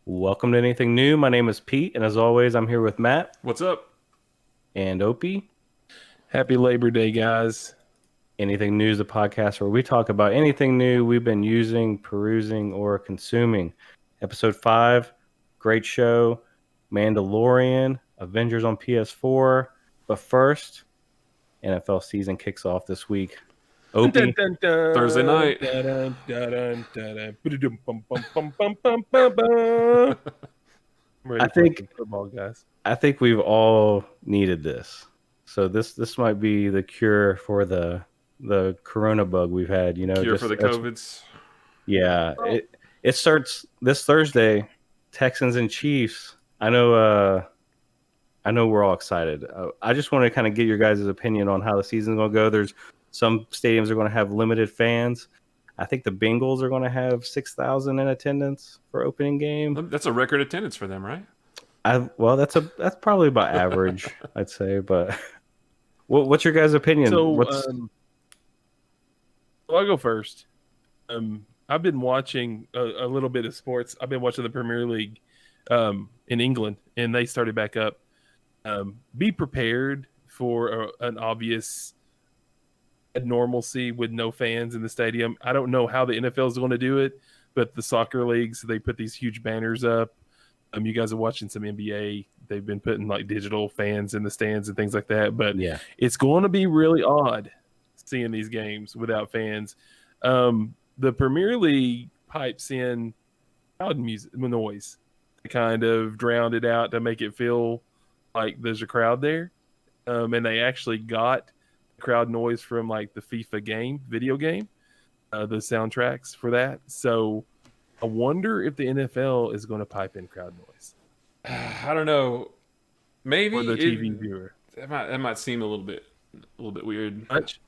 Welcome to Anything New. My name is Pete, and as always, I'm here with Matt What's up? and Opie. Happy Labor Day, guys. Anything New is a podcast where we talk about anything new we've been using, perusing, or consuming. Episode 5, great show. Mandalorian, Avengers on PS4. But first, NFL season kicks off this week. Opie, Thursday night. I Ready for think some football, guys. I think we've all needed this. So this might be the cure for the corona bug we've had, Cure just for the as COVIDs. yeah, it starts this Thursday, Texans and Chiefs. I know we're all excited. I just want to kind of get your guys' opinion on how the season's going to go. There's some stadiums are going to have limited fans. I think the Bengals are going to have 6,000 in attendance for opening game. That's a record attendance for them, right? Well, that's probably about average, I'd say. But what's your guys' opinion? So, I'll go first. I've been watching a little bit of sports. I've been watching the Premier League in England, and they started back up. Be prepared for an obvious normalcy with no fans in the stadium. I don't know how the NFL is going to do it, but the soccer leagues, they put these huge banners up. You guys are watching some NBA. They've been putting like digital fans in the stands and things like that. But Yeah, it's going to be really odd seeing these games without fans. The Premier League pipes in loud music noise to kind of drown it out to make it feel like there's a crowd there. And they actually got crowd noise from like the FIFA video game, the soundtracks for that. So I wonder if the NFL is going to pipe in crowd noise I don't know. Maybe for the TV viewer. that might seem a little bit weird. Much.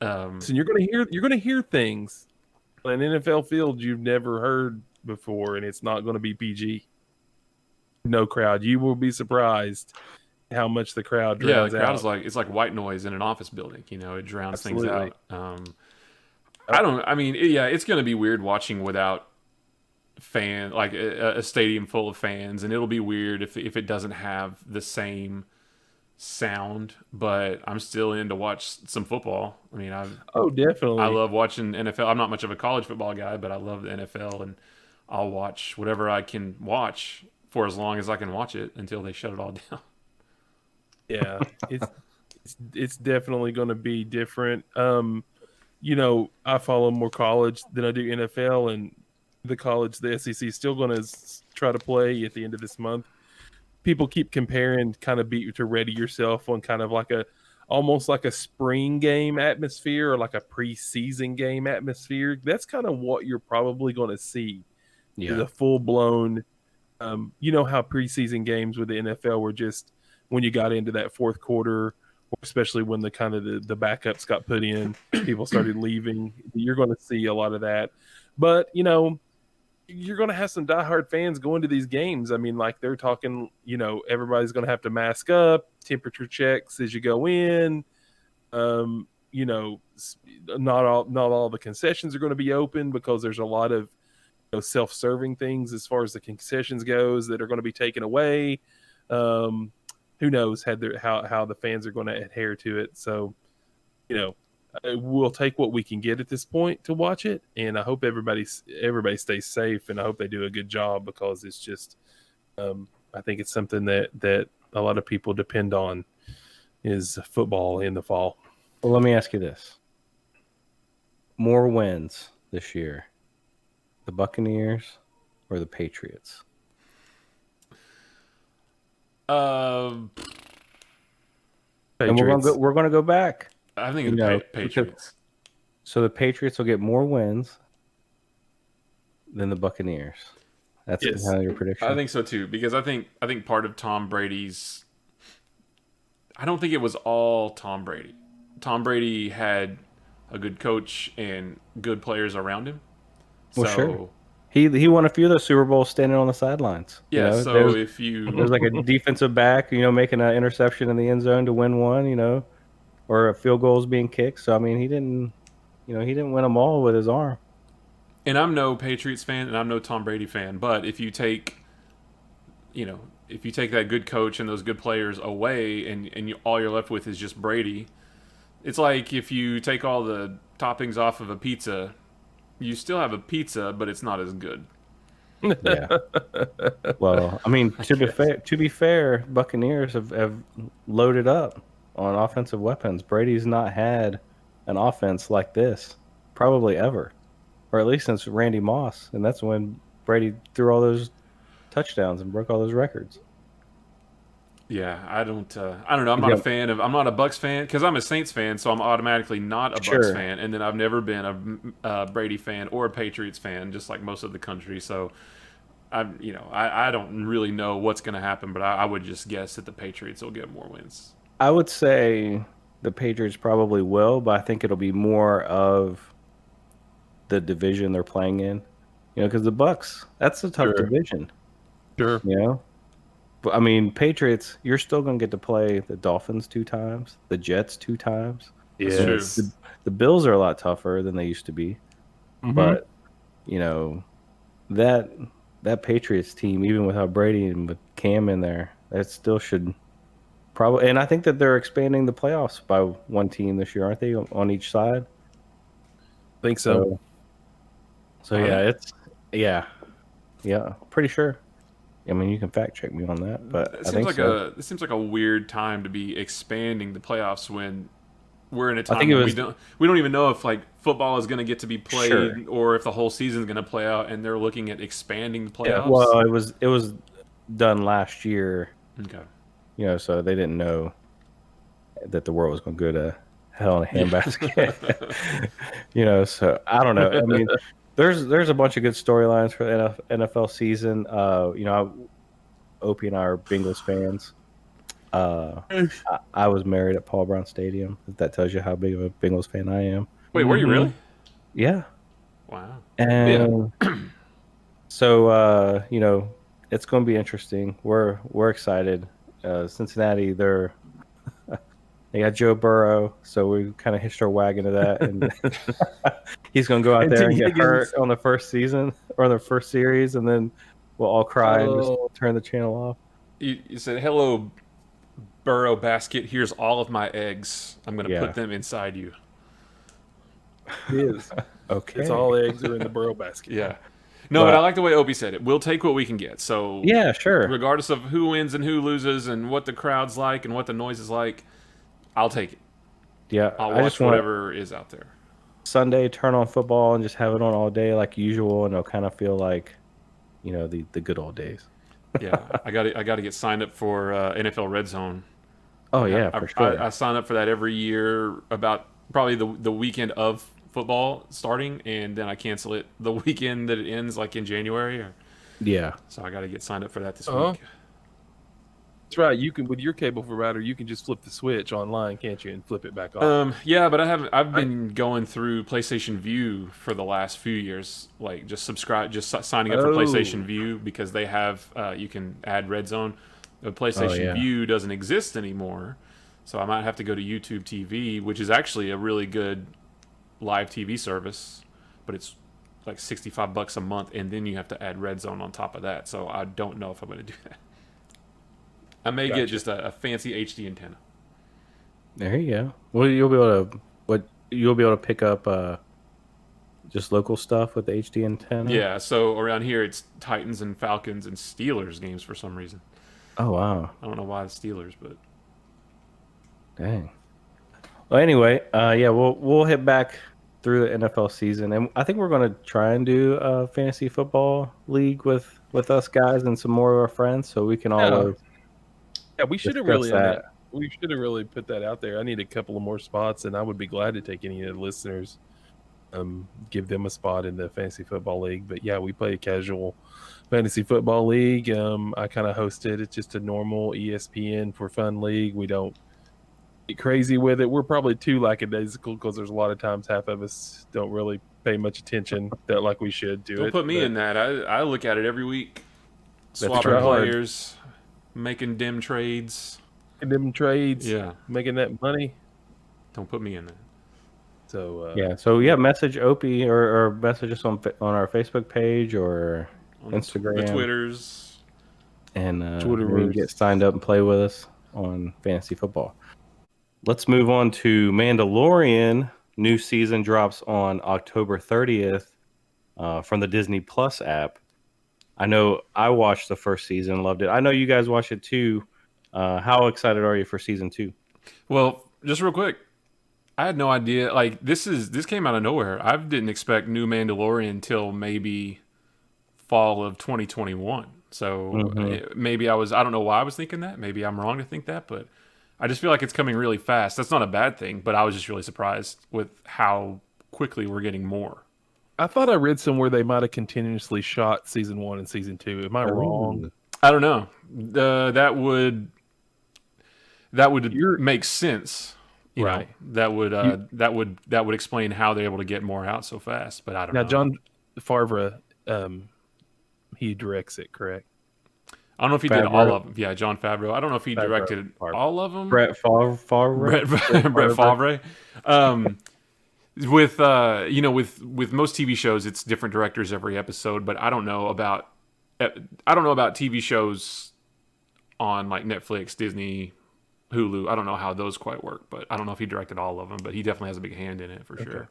Um, So you're gonna hear things on an NFL field you've never heard before, and it's not going to be PG. No crowd. You will be surprised how much the crowd yeah, drowns the crowd out. is like it's like white noise in an office building. It drowns things Absolutely. out. I don't. I mean, yeah, it's going to be weird watching without like a stadium full of fans, and it'll be weird if it doesn't have the same sound. But I'm still in to watch some football. I mean, Oh, I definitely. love watching NFL. I'm not much of a college football guy, but I love the NFL, and I'll watch whatever I can watch for as long as I can watch it until they shut it all down. Yeah, it's definitely going to be different. I follow more college than I do NFL, and the SEC is still going to try to play at the end of this month. People keep comparing kind of beat to ready yourself on kind of like almost like a spring game atmosphere or like a preseason game atmosphere. That's kind of what you're probably going to see is yeah, a full blown. You know how preseason games with the NFL were just when you got into that fourth quarter, especially when the kind of the backups got put in, people started leaving. You're going to see a lot of that, but you're going to have some diehard fans going to these games. I mean, like they're talking, everybody's going to have to mask up, temperature checks as you go in. Um, you know, not all the concessions are going to be open because there's a lot of self-serving things as far as the concessions goes that are going to be taken away. Who knows how the fans are going to adhere to it? So, we'll take what we can get at this point to watch it, and I hope everybody stays safe, and I hope they do a good job because it's just, I think it's something that a lot of people depend on is football in the fall. well, let me ask you this: more wins this year, the Buccaneers or the Patriots? Um, And Patriots. we're gonna go back. I think You the know, Patriots. So the Patriots will get more wins than the Buccaneers. That's Yes. kind of your prediction. I think so too because I think part of Tom Brady's. I don't think it was all Tom Brady. Tom Brady had a good coach and good players around him. Well, So sure. He won a few of those Super Bowls standing on the sidelines. yeah, so if There's you like a defensive back, making an interception in the end zone to win one, or a field goals being kicked. So I mean, he didn't win them all with his arm. And I'm no Patriots fan, and I'm no Tom Brady fan. But if you take, if you take that good coach and those good players away, and all you're left with is just Brady, it's like if you take all the toppings off of a pizza, you still have a pizza, but it's not as good. Yeah. Well, I mean, to be fair, Buccaneers have loaded up on offensive weapons. Brady's not had an offense like this probably ever, or at least since Randy Moss, and that's when Brady threw all those touchdowns and broke all those records. Yeah, I don't know. I'm not a Yeah, fan of. I'm not a Bucks fan because I'm a Saints fan, so I'm automatically not a Bucks sure. fan. And then I've never been a Brady fan or a Patriots fan, just like most of the country. So I don't really know what's going to happen, but I would just guess that the Patriots will get more wins. I would say the Patriots probably will, but I think it'll be more of the division they're playing in. Because the Bucks, that's a tough Sure. division. Sure. But I mean, Patriots, you're still going to get to play the Dolphins 2 times, the Jets 2 times. That's true. The Bills are a lot tougher than they used to be. Mhm. But, that Patriots team, even without Brady and with Cam in there, that still should probably. And I think that they're expanding the playoffs by one team this year, aren't they, on each side? Think so. So yeah, pretty sure. I mean, you can fact check me on that, but It I seems think like so. it seems like a weird time to be expanding the playoffs when we're in a I time think it when was we don't even know if like football is going to get to be played sure. or if the whole season is going to play out, and they're looking at expanding the Yeah. playoffs. Well, it was done last year, Okay. so they didn't know that the world was going to go to hell in a handbasket. So I don't know. I mean, there's a bunch of good storylines for the NFL season. Opie and I are Bengals fans. I was married at Paul Brown Stadium. If that tells you how big of a Bengals fan I am. Wait, were you really? Yeah. Wow. And so it's going to be interesting. We're excited. Cincinnati, they got Joe Burrow, so we kind of hitched our wagon to that, and he's going to go out there and get hurt on the first season or the first series, and then we'll all cry and just turn the channel off. You said, "Hello, Burrow basket. Here's all of my eggs. I'm going to put them inside you." It is. Okay. It's all eggs are in the Burrow basket. Yeah. No, but I like the way Opie said it. We'll take what we can get. So yeah, sure. Regardless of who wins and who loses and what the crowd's like and what the noise is like, I'll take it. Yeah, I'll watch whatever is out there. Sunday, turn on football and just have it on all day like usual, and it'll kind of feel like, the good old days. Yeah, I got to get signed up for NFL Red Zone. Oh yeah, for sure. I sign up for that every year about probably the weekend of football starting, and then I cancel it the weekend that it ends, like in January. Yeah. So I got to get signed up for that this week. That's right. You can, with your cable provider, you can just flip the switch online, can't you, and flip it back off? Yeah, but I've been going through PlayStation View for the last few years, like just signing up for PlayStation View because they have you can add Red Zone. The PlayStation View doesn't exist anymore, so I might have to go to YouTube TV, which is actually a really good live TV service, but it's like $65 a month, and then you have to add Red Zone on top of that. So I don't know if I'm going to do that. I may get just a fancy HD antenna. There you go. Well, you'll be able to pick up just local stuff with the HD antenna. Yeah. So around here, it's Titans and Falcons and Steelers games for some reason. Oh wow. I don't know why the Steelers, but dang. Well, anyway, we'll hit back through the NFL season, and I think we're going to try and do a fantasy football league with us guys and some more of our friends, so we can always. Yeah, we should have really we should have really put that out there. I need a couple of more spots, and I would be glad to take any of the listeners, give them a spot in the fantasy football league. But yeah, we play a casual fantasy football league. I kind of host it. It's just a normal ESPN for fun league. We don't get crazy with it. We're probably too lackadaisical because there's a lot of times half of us don't really pay much attention that like we should to it. Don't put me in that. I look at it every week, swapping players, making dim trades. Yeah, making that money. Don't put me in that. So message Opie or message us on our Facebook page or On Instagram, the Twitters, and Twitterverse. you can get signed up and play with us on fantasy football. Let's move on to Mandalorian. New season drops on October 30th from the Disney Plus app. I know I watched the first season, loved it. I know you guys watched it too. How excited are you for season 2? well, just real quick, I had no idea. Like this came out of nowhere. I didn't expect new Mandalorian until maybe fall of 2021. So maybe I don't know why I was thinking that. Maybe I'm wrong to think that, but I just feel like it's coming really fast. That's not a bad thing, but I was just really surprised with how quickly we're getting more. I thought I read somewhere they might have continuously shot season 1 and season 2. Am I wrong? I don't know. That would make sense. You Right. know, that would explain how they're able to get more out so fast. But I don't know. Now, John Favreau, he directs it, correct? I don't know if he did all of them. Yeah, John Favreau. I don't know if he directed all of them. Brett Favre. Brett Favre. With most TV shows, it's different directors every episode. But I don't know about TV shows on like Netflix, Disney, Hulu. I don't know how those quite work, but I don't know if he directed all of them. But he definitely has a big hand in it for sure.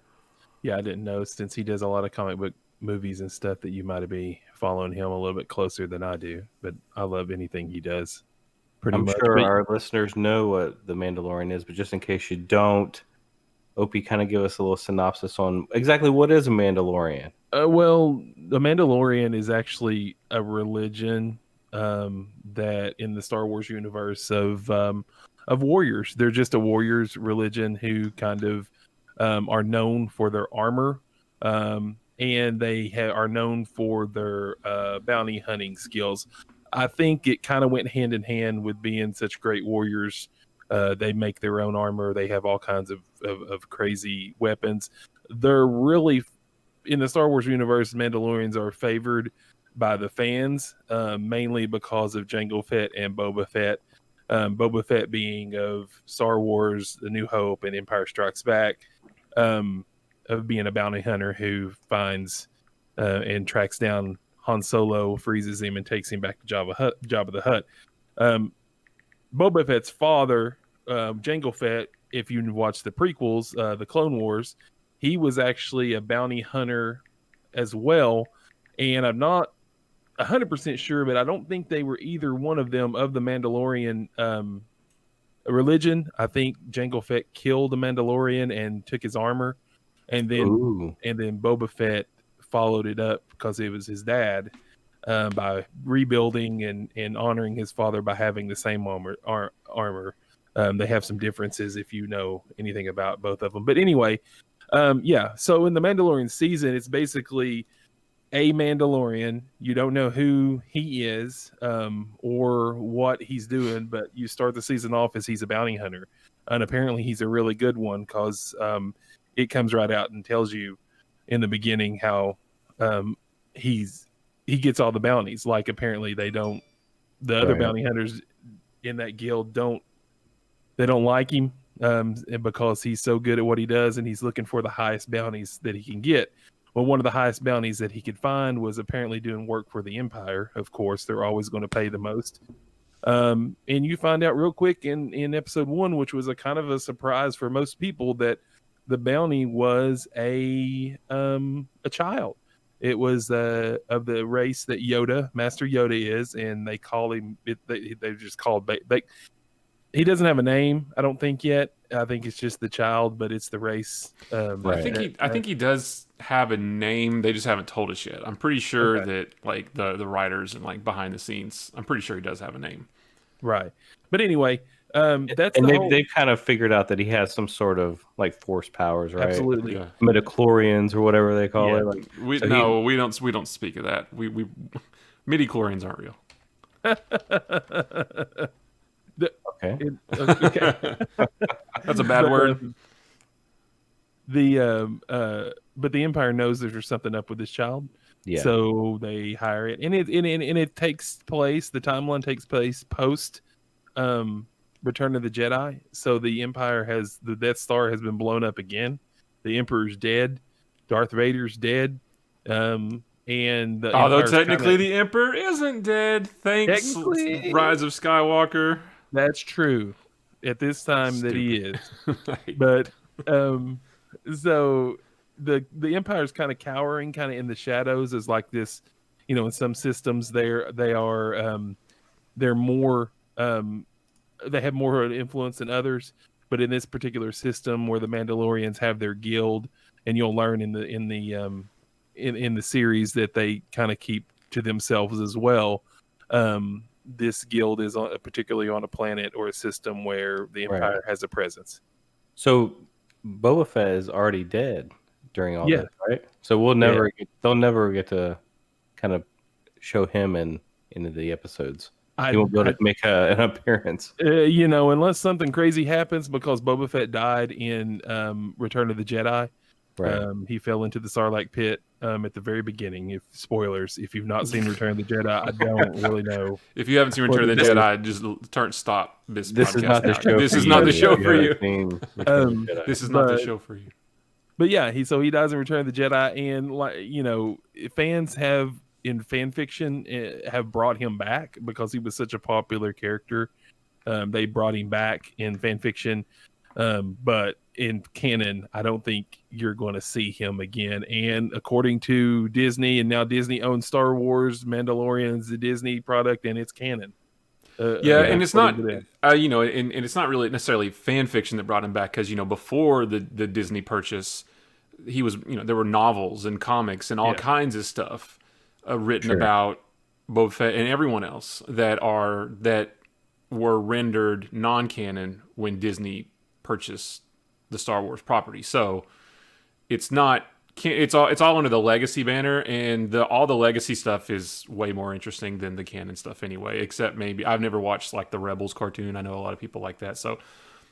Yeah, I didn't know, since he does a lot of comic book movies and stuff, that you might be following him a little bit closer than I do. But I love anything he does. I'm sure our listeners know what The Mandalorian is, but just in case you don't, Opie, kind of give us a little synopsis on exactly what is a Mandalorian. Well, the Mandalorian is actually a religion that in the Star Wars universe of warriors. They're just a warriors religion who kind of are known for their armor, and they are known for their bounty hunting skills. I think it kind of went hand in hand with being such great warriors. They make their own armor. They have all kinds of crazy weapons. They're really, in the Star Wars universe, Mandalorians are favored by the fans, mainly because of Jango Fett and Boba Fett. Boba Fett being of Star Wars, The New Hope, and Empire Strikes Back, of being a bounty hunter who finds and tracks down Han Solo, freezes him, and takes him back to Jabba the Hutt. Boba Fett's father, Jango Fett, if you watch the prequels, the Clone Wars, he was actually a bounty hunter as well. And I'm not 100% sure, but I don't think they were either one of them of the Mandalorian religion. I think Jango Fett killed the Mandalorian and took his armor, and then Boba Fett followed it up because it was his dad, by rebuilding and honoring his father by having the same armor. They have some differences if you know anything about both of them. But anyway, so in the Mandalorian season, it's basically a Mandalorian. You don't know who he is or what he's doing, but you start the season off as he's a bounty hunter. And apparently he's a really good one because it comes right out and tells you in the beginning how he gets all the bounties. Like apparently the other bounty hunters in that guild don't like him because he's so good at what he does, and he's looking for the highest bounties that he can get. Well, one of the highest bounties that he could find was apparently doing work for the Empire. Of course, they're always going to pay the most. And you find out real quick in episode 1, which was a kind of a surprise for most people, that the bounty was a child. It was of the race that Master Yoda is, and they call him. They just called. He doesn't have a name, I don't think yet. I think it's just the child, but it's the race. Right. I think he does have a name. They just haven't told us yet. I'm pretty sure that like the writers and like behind the scenes, I'm pretty sure he does have a name. Right. But anyway, that's they kind of figured out that he has some sort of like force powers, right? Absolutely. Yeah. Midichlorians or whatever they call it. Like, we don't speak of that. We midichlorians aren't real. Okay. Okay. That's a bad word. But the Empire knows there's something up with this child. Yeah. So they hire it, and it takes place. The timeline takes place post Return of the Jedi. So the Empire the Death Star has been blown up again, The Emperor's dead. Darth Vader's dead. And the Although Empire's technically kinda, the Emperor isn't dead. Thanks, technically, Rise of Skywalker. that's true. At this time that he Stupid. is. But so the Empire's kind of cowering, kind of in the shadows, as like this, in some systems they're more they have more influence than others, but in this particular system where the Mandalorians have their guild, and you'll learn in the series that they kind of keep to themselves as well. This guild is particularly on a planet or a system where the Empire has a presence. So Boba Fett is already dead during all Yeah. this, right? So they'll never get to kind of show him into the episodes. He won't be able to make an appearance. Unless something crazy happens, because Boba Fett died in Return of the Jedi. Right. He fell into the Sarlacc pit at the very beginning. Spoilers, if you've not seen Return of the Jedi, I don't really know. If you haven't seen Return of the Jedi, just stop this podcast. This is not the show. This is not the show for you. This is not the show for you. But yeah, he dies in Return of the Jedi, and fans have in fan fiction have brought him back because he was such a popular character. They brought him back in fan fiction, but in canon, I don't think you're going to see him again. And according to Disney, and now Disney owns Star Wars, Mandalorian's the Disney product, and it's canon. And it's not, and it's not really necessarily fan fiction that brought him back, because before the Disney purchase, he was there were novels and comics and all kinds of stuff written about Boba Fett and everyone else that were rendered non-canon when Disney purchased the Star Wars property. So it's all under the legacy banner, and all the legacy stuff is way more interesting than the canon stuff anyway, except maybe I've never watched like the Rebels cartoon. I know a lot of people like that, so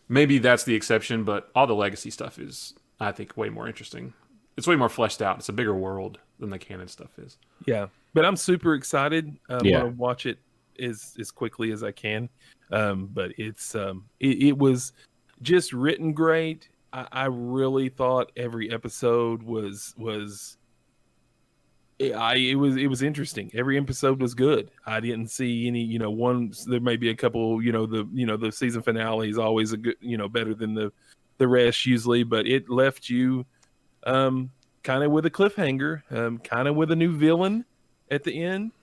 maybe that's the exception, but all the legacy stuff is, I think, way more interesting. It's way more fleshed out. It's a bigger world than the canon stuff is. Yeah, but I'm super excited. I want to watch it as quickly as I can. But it was just written great. I really thought every episode was interesting. Every episode was good. I didn't see any, there may be a couple, the season finale is always a good, better than the rest usually, but it left you kind of with a cliffhanger, kind of with a new villain at the end.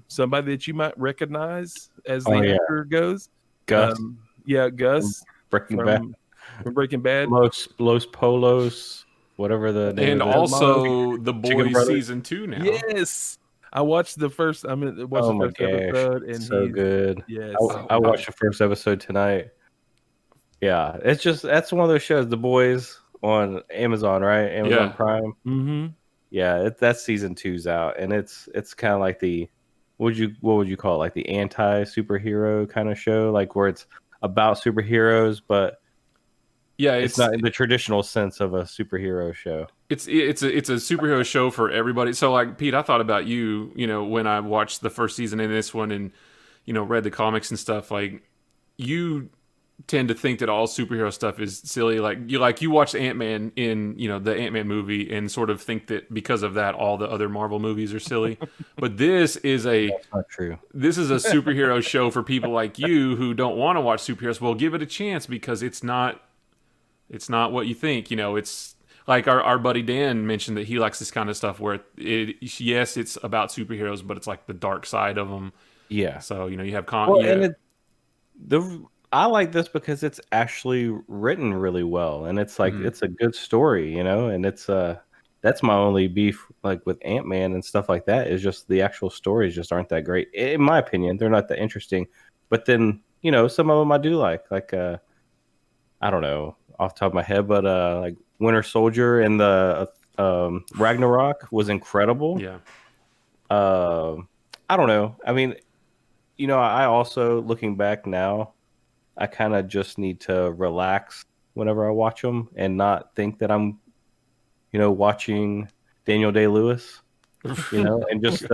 Somebody that you might recognize as the actor goes. Gus. Gus. From Breaking Bad. Los Polos, whatever the name and is. Also The Boys season 2 now. Yes. I watched the first episode, and so good. Yes. I watched the first episode tonight. Yeah, that's one of those shows, The Boys, on Amazon, right? Amazon Prime. Mm-hmm. Yeah, that season 2's out, and it's kind of like what would you call it? Like the anti-superhero kind of show, like where it's about superheroes, but it's not in the traditional sense of a superhero show. It's a superhero show for everybody. So like Pete, I thought about you, when I watched the first season in this one and read the comics and stuff. Like, you tend to think that all superhero stuff is silly. Like you watched Ant-Man in the Ant-Man movie and sort of think that because of that all the other Marvel movies are silly. But that's not true. This is a superhero show for people like you who don't want to watch superheroes. Well, give it a chance, because it's not what you think. It's like our buddy Dan mentioned that he likes this kind of stuff where it's about superheroes, but it's like the dark side of them. Yeah. So you have I like this because it's actually written really well, and it's like it's a good story, and it's that's my only beef like with Ant-Man and stuff like that, is just the actual stories just aren't that great in my opinion. They're not that interesting, but then some of them I do like I don't know off the top of my head, but like Winter Soldier and the Ragnarok was incredible. Yeah. I don't know. I mean, I also, looking back now, I kind of just need to relax whenever I watch them and not think that I'm, watching Daniel Day-Lewis, and just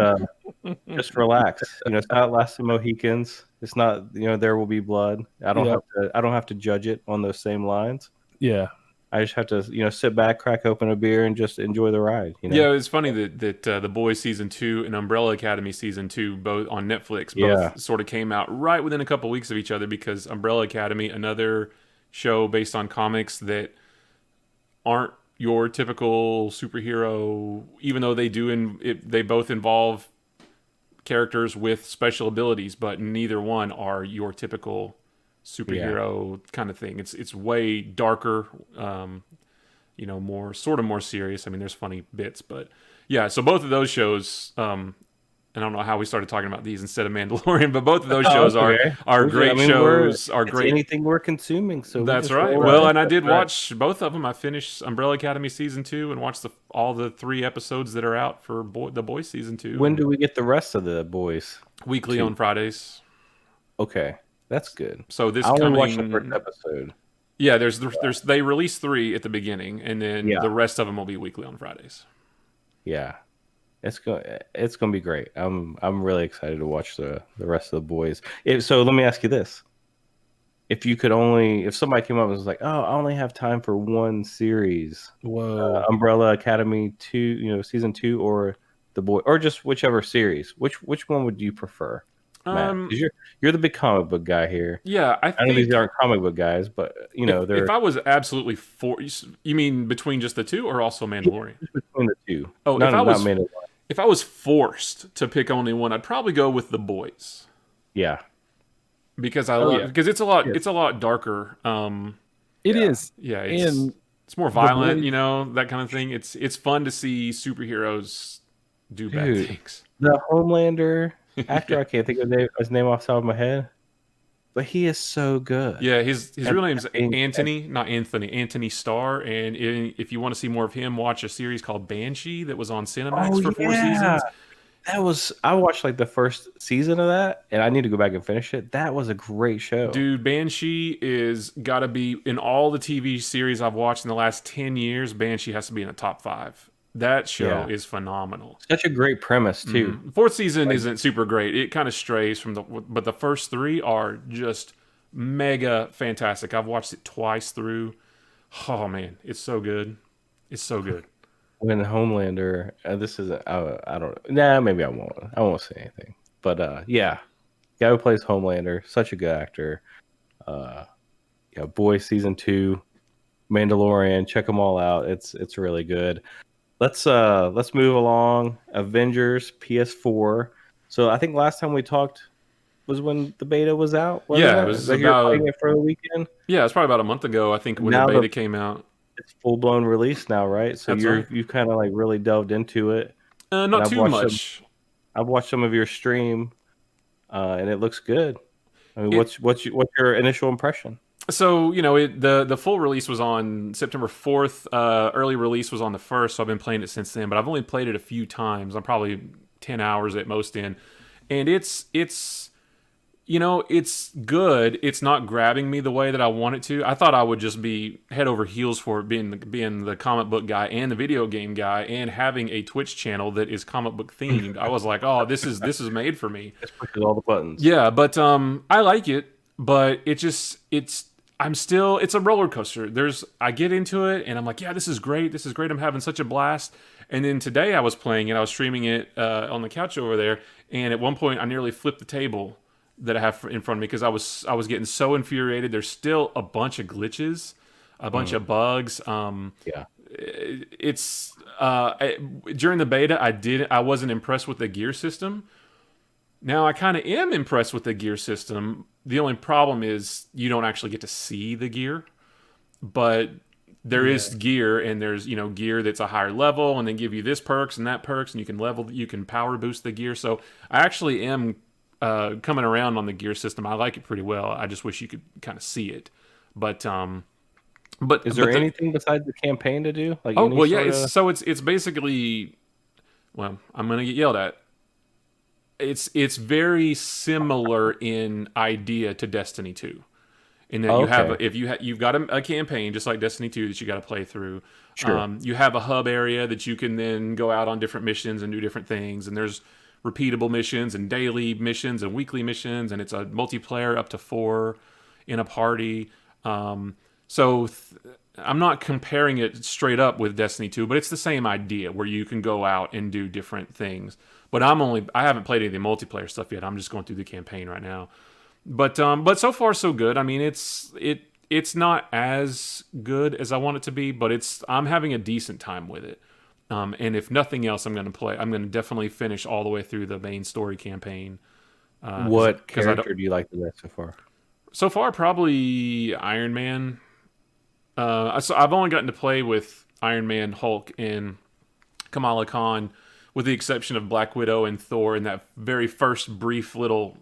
relax. It's not Last of the Mohicans. It's not, There Will Be Blood. I don't have to judge it on those same lines. Yeah. I just have to, sit back, crack open a beer, and just enjoy the ride. Yeah, it's funny that The Boys season 2 and Umbrella Academy season 2, both on Netflix, Yeah. both sort of came out right within a couple weeks of each other, because Umbrella Academy, another show based on comics that aren't your typical superhero, even though they both involve characters with special abilities, but neither one are your typical superhero kind of thing. It's way darker, more serious. I mean, there's funny bits, but yeah. So both of those shows, I don't know how we started talking about these instead of Mandalorian, but both of those shows are great shows. Are great. Anything we're consuming, so that's right. Well, and I did watch both of them. I finished Umbrella Academy season 2 and watched all the 3 episodes that are out for The Boys season 2. When do we get the rest of the Boys? Weekly on Fridays. Okay, that's good. So this I only coming watched the first episode. Yeah, there's they release 3 at the beginning, and then the rest of them will be weekly on Fridays. Yeah. It's gonna be great. I'm really excited to watch the rest of the Boys. So let me ask you this: if somebody came up and was like, "Oh, I only have time for one series," Umbrella Academy 2, season 2, or The Boy, or just whichever series, which one would you prefer, Matt? 'Cause you're the big comic book guy here. Yeah, I know these aren't comic book guys, but they're. If I was absolutely you mean between just the 2 or also Mandalorian? Between the 2. Oh, if I was forced to pick only one, I'd probably go with The Boys. Yeah, because because it's a lot darker. It is. Yeah, it's more violent, that kind of thing. It's fun to see superheroes do bad things. The Homelander actor, I can't think of his name off the top of my head, but he is so good. Yeah, his real name's Anthony, not Anthony, Anthony Starr. And if you want to see more of him, watch a series called Banshee that was on Cinemax for 4 seasons. I watched like the first season of that, and I need to go back and finish it. That was a great show. Dude, Banshee is got to be, in all the TV series I've watched in the last 10 years, Banshee has to be in the top 5. That show is phenomenal. Such a great premise, too. 4th season isn't super great. It kind of strays from but the first 3 are just mega fantastic. I've watched it twice through. Oh, man. It's so good. It's so good. When Homelander, this is, I don't know. Nah, maybe I won't say anything. But, yeah. Guy who plays Homelander, such a good actor. Boys season 2, Mandalorian, check them all out. It's really good. Let's move along. Avengers PS4. So I think last time we talked was when the beta was out. It was like you're playing it for the weekend. Yeah, it's probably about a month ago. I think when the beta came out. It's full blown release now, right? So you've kind of like really delved into it. Not too much. I've watched some of your stream, and it looks good. I mean, what's your initial impression? So, the full release was on September 4th. Early release was on the 1st, so I've been playing it since then. But I've only played it a few times. I'm probably 10 hours at most in. And it's good. It's not grabbing me the way that I want it to. I thought I would just be head over heels for it, being the comic book guy and the video game guy and having a Twitch channel that is comic book themed. I was like, oh, this is made for me. It pushes all the buttons. Yeah, but I like it, but it's a roller coaster. I get into it and I'm like, yeah, this is great. I'm having such a blast. And then today I was playing it. I was streaming it on the couch over there. And at one point I nearly flipped the table that I have in front of me because I was getting so infuriated. There's still a bunch of glitches, a bunch of bugs. It's during the beta I wasn't impressed with the gear system. Now I kind of am impressed with the gear system. The only problem is you don't actually get to see the gear, but there is gear, and there's gear that's a higher level, and they give you this perks and that perks, and you can power boost the gear. So I actually am coming around on the gear system. I like it pretty well. I just wish you could kind of see it. But is there anything besides the campaign to do? Like it's basically, well, I'm gonna get yelled at. It's very similar in idea to Destiny 2. In that you've got a campaign just like Destiny 2 that you got to play through. Sure. You have a hub area that you can then go out on different missions and do different things, and there's repeatable missions and daily missions and weekly missions, and it's a multiplayer up to 4 in a party. So I'm not comparing it straight up with Destiny 2, but it's the same idea where you can go out and do different things. But I haven't played any of the multiplayer stuff yet. I'm just going through the campaign right now. But so far so good. I mean, it's not as good as I want it to be, but I'm having a decent time with it. And if nothing else, I'm going to definitely finish all the way through the main story campaign. What character do you like the best so far? So far, probably Iron Man. So I've only gotten to play with Iron Man, Hulk, and Kamala Khan, with the exception of Black Widow and Thor in that very first brief little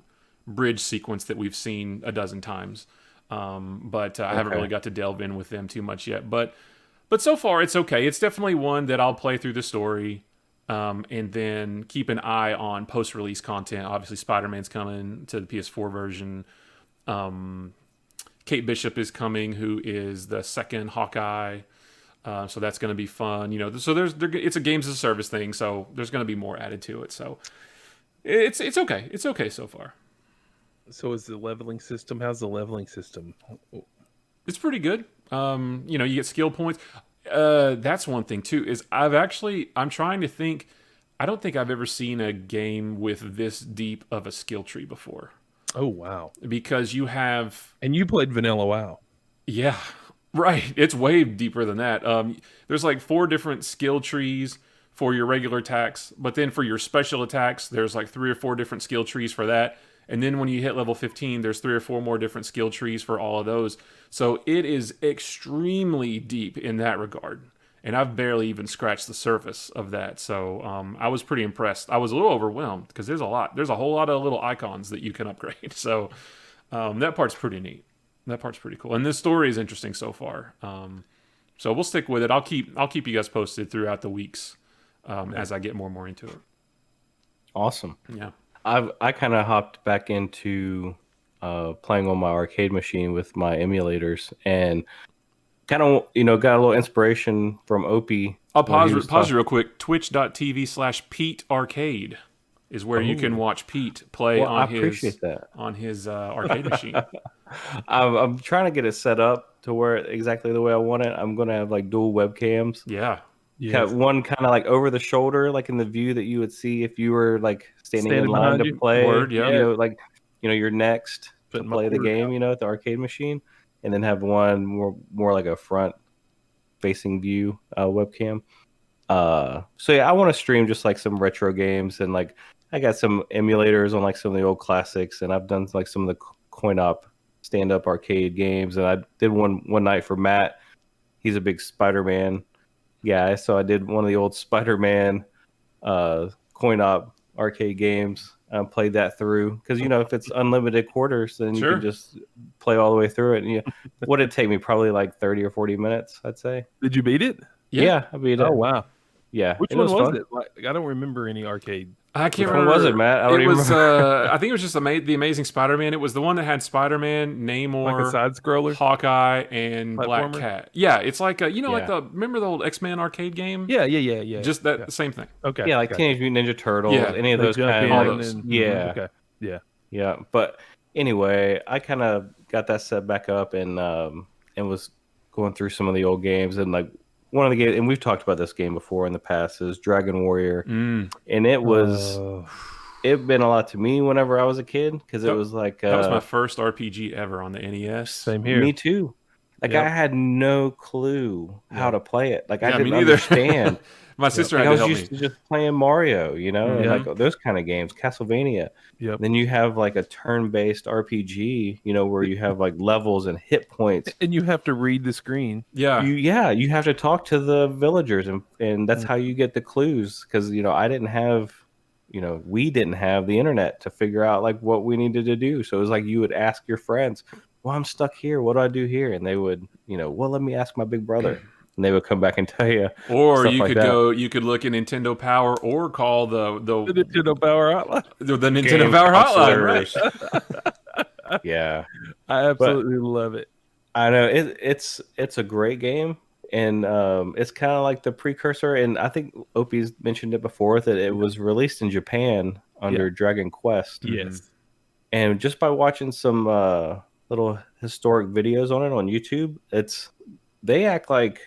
bridge sequence that we've seen a dozen times. But I haven't really got to delve in with them too much yet. But so far, it's okay. It's definitely one that I'll play through the story, and then keep an eye on post-release content. Obviously, Spider-Man's coming to the PS4 version. Kate Bishop is coming, who is the second Hawkeye. So that's going to be fun. So it's a games as a service thing. So there's going to be more added to it. So it's okay. It's okay so far. So is the leveling system? How's the leveling system? It's pretty good. You get skill points. That's one thing too, is I'm trying to think. I don't think I've ever seen a game with this deep of a skill tree before. Oh, wow. Because you have... And you played Vanilla WoW. Yeah, right. It's way deeper than that. There's like 4 different skill trees for your regular attacks, but then for your special attacks, there's like 3 or 4 different skill trees for that. And then when you hit level 15, there's 3 or 4 more different skill trees for all of those. So it is extremely deep in that regard. And I've barely even scratched the surface of that. So I was pretty impressed. I was a little overwhelmed because there's a whole lot of little icons that you can upgrade. So that part's pretty neat. That part's pretty cool. And this story is interesting so far. So we'll stick with it. I'll keep you guys posted throughout the weeks as I get more and more into it. Awesome. Yeah. I kind of hopped back into playing on my arcade machine with my emulators and kind of got a little inspiration from Opey. I'll pause real quick. Twitch.tv/Pete Arcade is where you can watch Pete play on his arcade machine. I'm trying to get it set up to where exactly the way I want it. I'm going to have like dual webcams. Yeah. Yes. One kind of like over the shoulder, like in the view that you would see if you were like standing in line to play. You're next to play the game, at the arcade machine. And then have one more like a front facing view webcam. So yeah, I want to stream just like some retro games, and like I got some emulators on like some of the old classics, and I've done like some of the coin op stand up arcade games, and I did one night for Matt. He's a big Spider-Man guy, so I did one of the old Spider-Man coin op arcade games. Played that through because if it's unlimited quarters, then you can just play all the way through it. And what did it take me? Probably like 30 or 40 minutes, I'd say. Did you beat it? Yeah, I beat it. Oh wow. Yeah. Which one was it? Like, I don't remember any arcade. I can't remember. What was it, Matt? I think it was just the Amazing Spider-Man. It was the one that had Spider-Man, Namor, like a side scroller, Hawkeye, and Black Cat. Yeah, it's like remember the old X-Men arcade game? Yeah. Just that same thing. Okay. Yeah, like Teenage Mutant Ninja Turtles, any of those kind of those. Yeah. Okay. Yeah. But anyway, I kind of got that set back up and was going through some of the old games, and like one of the games, and we've talked about this game before in the past, is Dragon Warrior, and it was it meant a lot to me whenever I was a kid because it was like that was my first RPG ever on the NES. Same here. Me too. Like I had no clue how to play it. Like I didn't me neither. understand. My sister had to help me. I was used to just playing Mario, and like those kind of games, Castlevania. Yep. Then you have like a turn-based RPG, where you have like levels and hit points, and you have to read the screen. Yeah, you have to talk to the villagers, and that's how you get the clues. Because I didn't have, we didn't have the internet to figure out like what we needed to do. So it was like you would ask your friends, "Well, I'm stuck here. What do I do here?" And they would, "Well, let me ask my big brother." And they would come back and tell you. Or you could you could look at Nintendo Power or call the Nintendo Power hotline. The Nintendo Power hotline, right? Yeah. I absolutely love it. I know it's a great game, and it's kind of like the precursor, and I think Opie's mentioned it before that it was released in Japan under Dragon Quest. Yes. And just by watching some little historic videos on it on YouTube. They act like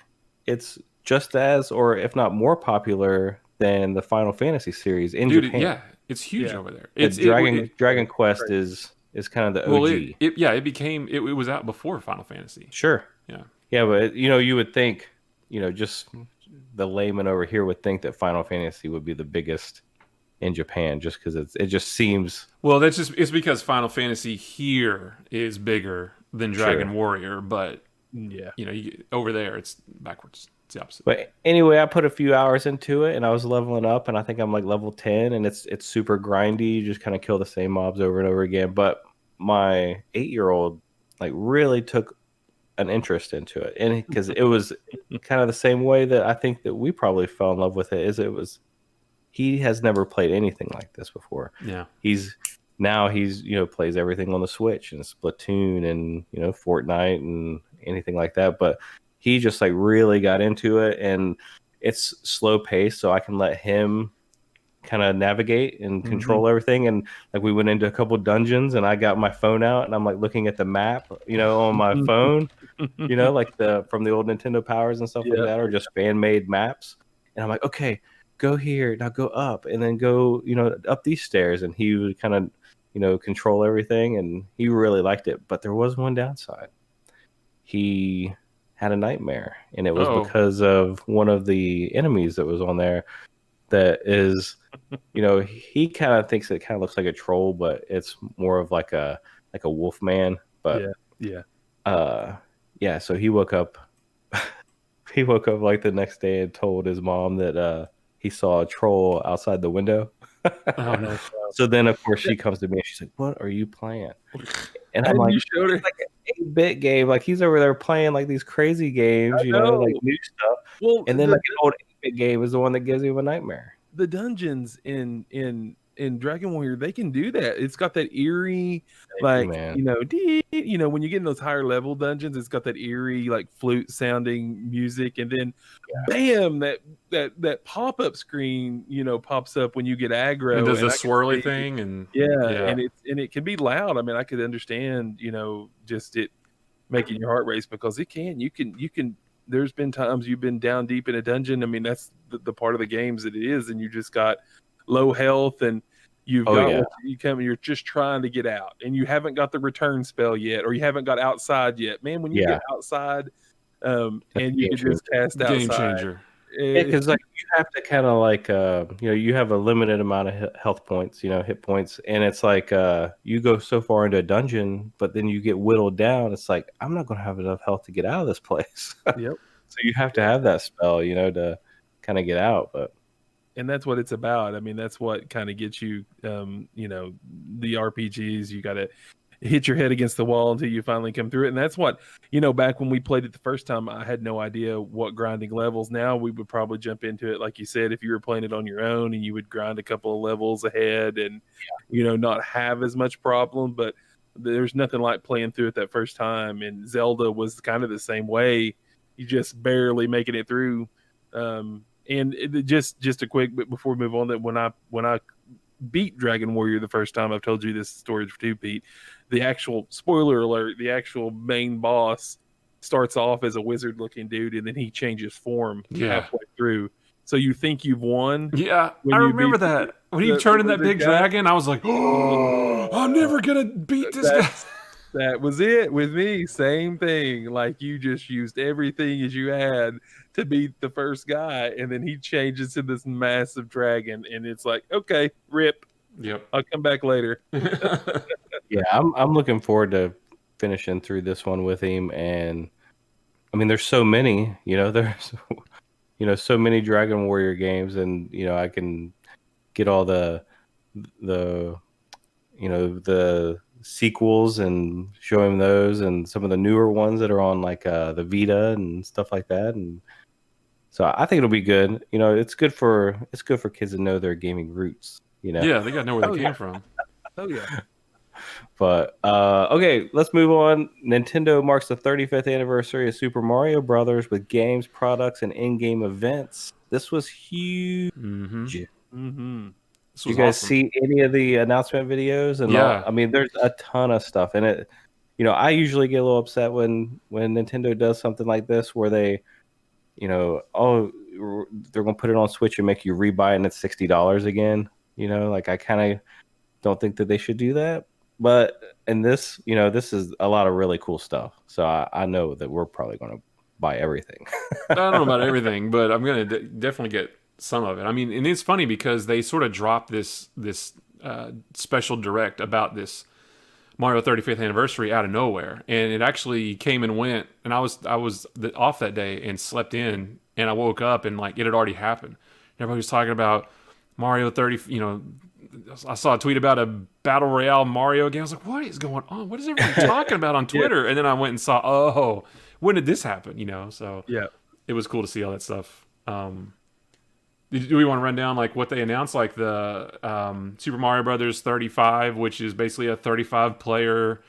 it's just as, or if not more popular than the Final Fantasy series in Japan. Yeah, it's huge over there. Dragon Quest is kind of the well, OG. it was out before Final Fantasy. Sure. Yeah, but you would think, just the layman over here would think that Final Fantasy would be the biggest in Japan, just because it just seems. Well, it's because Final Fantasy here is bigger than Dragon Warrior, but over there it's backwards. It's the opposite. But anyway, I put a few hours into it, and I was leveling up, and I think I'm like level 10, and it's super grindy. You just kind of kill the same mobs over and over again. But my 8-year-old like really took an interest into it, and because it was kind of the same way that I think that we probably fell in love with it. He has never played anything like this before. Yeah, he's plays everything on the Switch and Splatoon and Fortnite and anything like that. But he just like really got into it, and it's slow paced, so I can let him kind of navigate and control everything. And like we went into a couple dungeons, and I got my phone out, and I'm like looking at the map, on my phone, like from the old Nintendo Powers and stuff like that, or just fan made maps. And I'm like, okay, go here, now go up, and then go, up these stairs. And he would kind of, control everything, and he really liked it. But there was one downside. He had a nightmare, and it was because of one of the enemies that was on there. That is, he kind of thinks it kind of looks like a troll, but it's more of like a wolf man. But so he woke up. He woke up like the next day and told his mom that he saw a troll outside the window. Oh no! So then, of course, she comes to me and she's like, "What are you playing?" And I'm like, "You showed her like an 8-bit game. Like he's over there playing like these crazy games, like new stuff. Well, and then like an old 8-bit game is the one that gives him a nightmare. The dungeons in Dragon Warrior, they can do that. It's got that eerie, when you get in those higher level dungeons, it's got that eerie, like flute sounding music, and then bam, that pop up screen, pops up when you get aggro. And does the swirly thing, and and it can be loud. I mean, I could understand, just it making your heart race, because you can. There's been times you've been down deep in a dungeon. I mean, that's the part of the games that it is, and you just got low health, and you're just trying to get out, and you haven't got the return spell yet, or you haven't got outside yet. Man, when you get outside, and you can just cast outside. Game changer. Because like you have to kind of like you have a limited amount of health points, hit points, and it's like you go so far into a dungeon, but then you get whittled down. It's like, I'm not going to have enough health to get out of this place. Yep. So you have to have that spell, to kind of get out. And that's what it's about. I mean, that's what kind of gets you, the RPGs. You got to hit your head against the wall until you finally come through it. And that's what, back when we played it the first time, I had no idea what grinding levels. Now we would probably jump into it, like you said, if you were playing it on your own, and you would grind a couple of levels ahead and, not have as much problem. But there's nothing like playing through it that first time. And Zelda was kind of the same way. You just barely making it through. Just a quick bit before we move on, that when I beat Dragon Warrior the first time, I've told you this story too, Pete. The actual, spoiler alert, the actual main boss starts off as a wizard-looking dude, and then he changes form halfway through. So you think you've won. Yeah, I remember that. When you turn in that big dragon, I was like, oh, I'm never going to beat this guy. That was it with me. Same thing. Like, you just used everything as you had to beat the first guy, and then he changes to this massive dragon, and it's like, okay, rip. Yep. I'll come back later. Yeah, I'm looking forward to finishing through this one with him. And I mean, there's so many, there's so many Dragon Warrior games, and I can get all the sequels and show him those, and some of the newer ones that are on like the Vita and stuff like that. And so I think it'll be good. It's good for kids to know their gaming roots. Yeah, they gotta know where they came from. Oh yeah. But okay, let's move on. Nintendo marks the 35th anniversary of Super Mario Brothers with games, products, and in-game events. This was huge. Mm-hmm. You guys see any of the announcement videos? And I mean, there's a ton of stuff in it. I usually get a little upset when Nintendo does something like this where they, oh, they're gonna put it on Switch and make you rebuy it and it's $60 again. Like I kind of don't think that they should do that. But in this, this is a lot of really cool stuff. So I know that we're probably gonna buy everything. I don't know about everything, but I'm gonna definitely get some of it. I mean, and it's funny because they sort of dropped this special direct about this Mario 35th anniversary out of nowhere, and it actually came and went. And I was off that day and slept in, and I woke up and like it had already happened. Everybody was talking about Mario 30. I saw a tweet about a battle royale Mario game. I was like, what is going on? What is everybody talking about on Twitter? Yeah. And then I went and saw, oh, when did this happen? So yeah, it was cool to see all that stuff. Do we want to run down like what they announced, like the Super Mario Brothers 35, which is basically a 35 player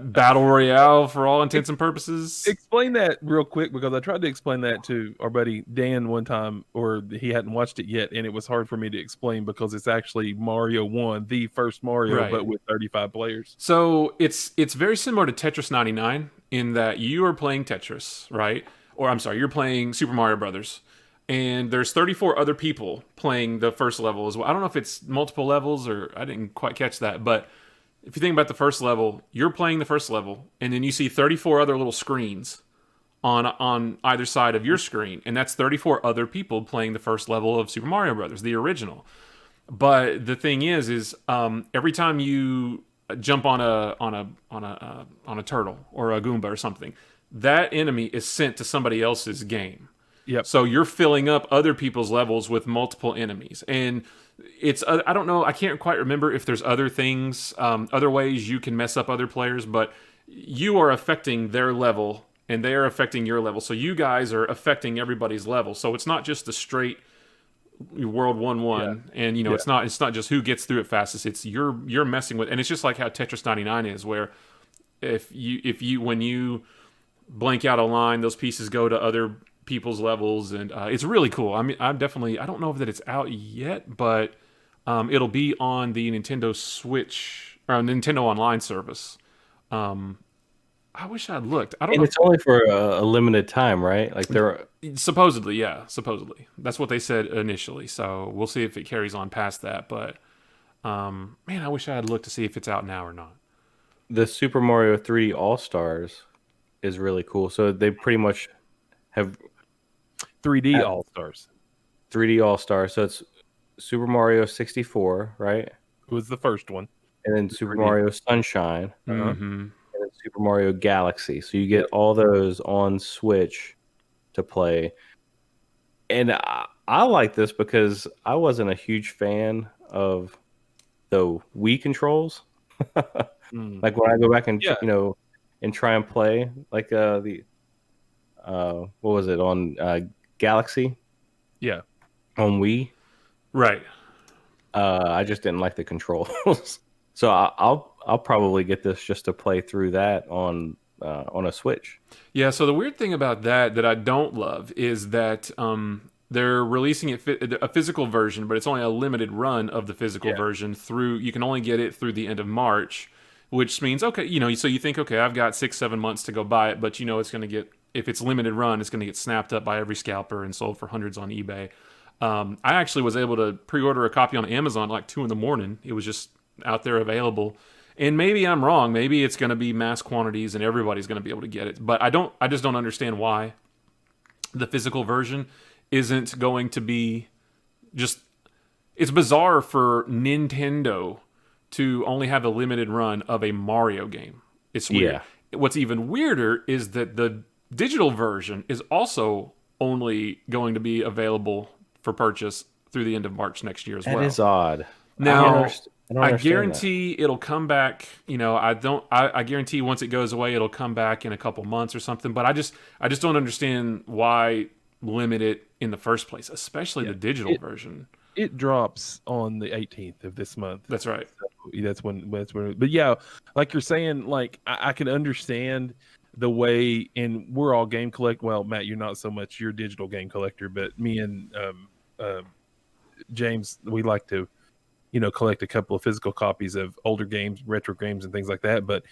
battle royale for all intents and purposes? Explain that real quick, because I tried to explain that to our buddy Dan one time, or he hadn't watched it yet, and it was hard for me to explain because it's actually Mario 1, the first Mario, right, but with 35 players. So it's very similar to Tetris 99 in that you are playing Tetris, right? Or I'm sorry, you're playing Super Mario Brothers. And there's 34 other people playing the first level as well. I don't know if it's multiple levels or I didn't quite catch that. But if you think about the first level, you're playing the first level, and then you see 34 other little screens on either side of your screen, and that's 34 other people playing the first level of Super Mario Brothers, the original. But the thing is every time you jump on a turtle or a Goomba or something, that enemy is sent to somebody else's game. Yep. So you're filling up other people's levels with multiple enemies. And it's, I don't know, I can't quite remember if there's other things, other ways you can mess up other players, but you are affecting their level and they are affecting your level. So you guys are affecting everybody's level. So it's not just a straight world 1-1. Yeah. And, it's not just who gets through it fastest. It's you're messing with, and it's just like how Tetris 99 is, where if you, when you blank out a line, those pieces go to other people's levels, and it's really cool. I mean, I don't know that it's out yet, but it'll be on the Nintendo Switch or Nintendo Online service. I wish I'd looked. I don't know. And it's only for a limited time, right? Like supposedly, yeah, supposedly. That's what they said initially. So we'll see if it carries on past that. But man, I wish I had looked to see if it's out now or not. The Super Mario 3D All Stars is really cool. So they pretty much have 3D All Stars. 3D All Stars. So it's Super Mario 64, right? It was the first one. And then Super Mario Sunshine. Mm-hmm. And then Super Mario Galaxy. So you get all those on Switch to play. And I like this because I wasn't a huge fan of the Wii controls. Like when I go back and and try and play like what was it on Galaxy? Yeah, on Wii. Right. I just didn't like the controls, so I'll probably get this just to play through that on a Switch. Yeah. So the weird thing about that I don't love is that they're releasing a physical version, but it's only a limited run of the physical version you can only get it through the end of March, which means, okay, so you think, okay, I've got 6-7 months to go buy it, but it's going to get, if it's limited run, it's going to get snapped up by every scalper and sold for hundreds on eBay. I actually was able to pre-order a copy on Amazon like 2 a.m. It was just out there available. And maybe I'm wrong. Maybe it's going to be mass quantities and everybody's going to be able to get it. But I just don't understand why the physical version isn't going to be just... It's bizarre for Nintendo to only have a limited run of a Mario game. It's weird. Yeah. What's even weirder is that the digital version is also only going to be available for purchase through the end of March next year as well. That is odd. Now, I guarantee it'll come back. I guarantee once it goes away, it'll come back in a couple months or something. But I just don't understand why limit it in the first place, especially the digital version. It drops on the 18th of this month. That's right. So that's when. But yeah, like you're saying, like I can understand the way, and we're all game collect. Well, Matt, you're not so much. You're a digital game collector, but me and James, we like to, collect a couple of physical copies of older games, retro games, and things like that. But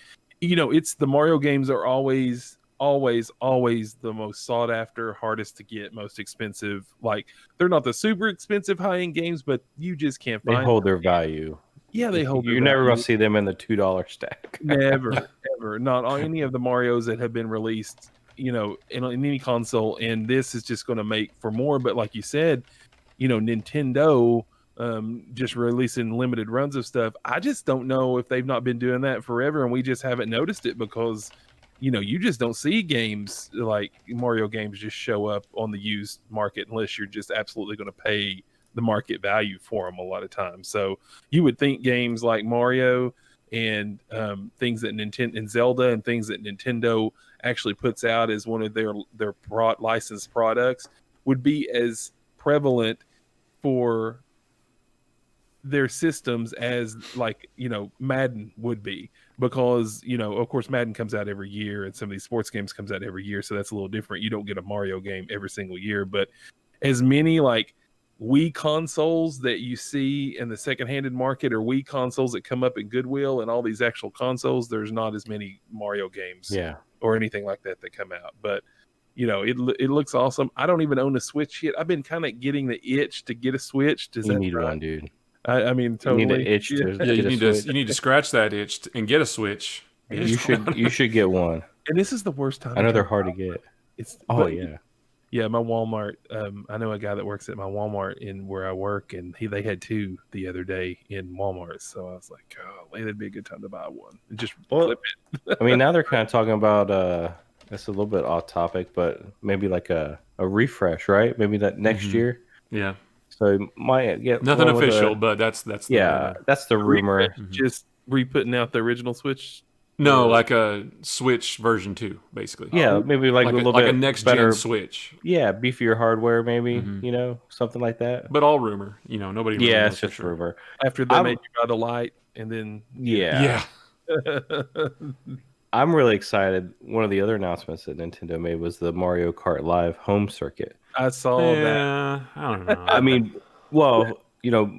it's the Mario games are always the most sought after, hardest to get, most expensive. Like they're not the super expensive high end games, but you just can't They find hold them. their value. Yeah, they hold their You're never gonna value. see them in the $2 stack. Never, ever. Not on any of the Marios that have been released, in any console. And this is just going to make for more. But like you said, Nintendo just releasing limited runs of stuff. I just don't know if they've not been doing that forever and we just haven't noticed it because, you just don't see games like Mario games just show up on the used market unless you're just absolutely going to pay the market value for them a lot of times. So you would think games like Mario and things that Nintendo and Zelda and things that Nintendo actually puts out as one of their broad licensed products would be as prevalent for their systems as like Madden would be, because of course Madden comes out every year and some of these sports games comes out every year, so that's a little different. You don't get a Mario game every single year, but as many like Wii consoles that you see in the second-handed market or Wii consoles that come up at Goodwill and all these actual consoles, there's not as many Mario games or anything like that come out. But it looks awesome. I don't even own a Switch yet. I've been kind of getting the itch to get a Switch. You need one, dude. I mean, totally. You need an itch to Yeah, get you need to scratch that itch and get a Switch. You should get one. And this is the worst time. I know they're hard to get. Yeah, my Walmart. I know a guy that works at my Walmart in where I work, and they had two the other day in Walmart. So I was like, "Oh, that'd be a good time to buy one." And just flip it. I mean, now they're kind of talking about. That's a little bit off topic, but maybe like a refresh, right? Maybe that next year. Yeah. So might get nothing official, but that's that's the rumor. Just re-putting out the original Switch. No, like a Switch version 2, basically. Yeah, maybe like a little bit a next better, gen Switch. Yeah, beefier hardware, maybe something like that. But all rumor, nobody. Really knows it's just sure. rumor. After they made you buy the light, and then yeah. I'm really excited. One of the other announcements that Nintendo made was the Mario Kart Live home circuit. I saw that. I don't know. I mean, well,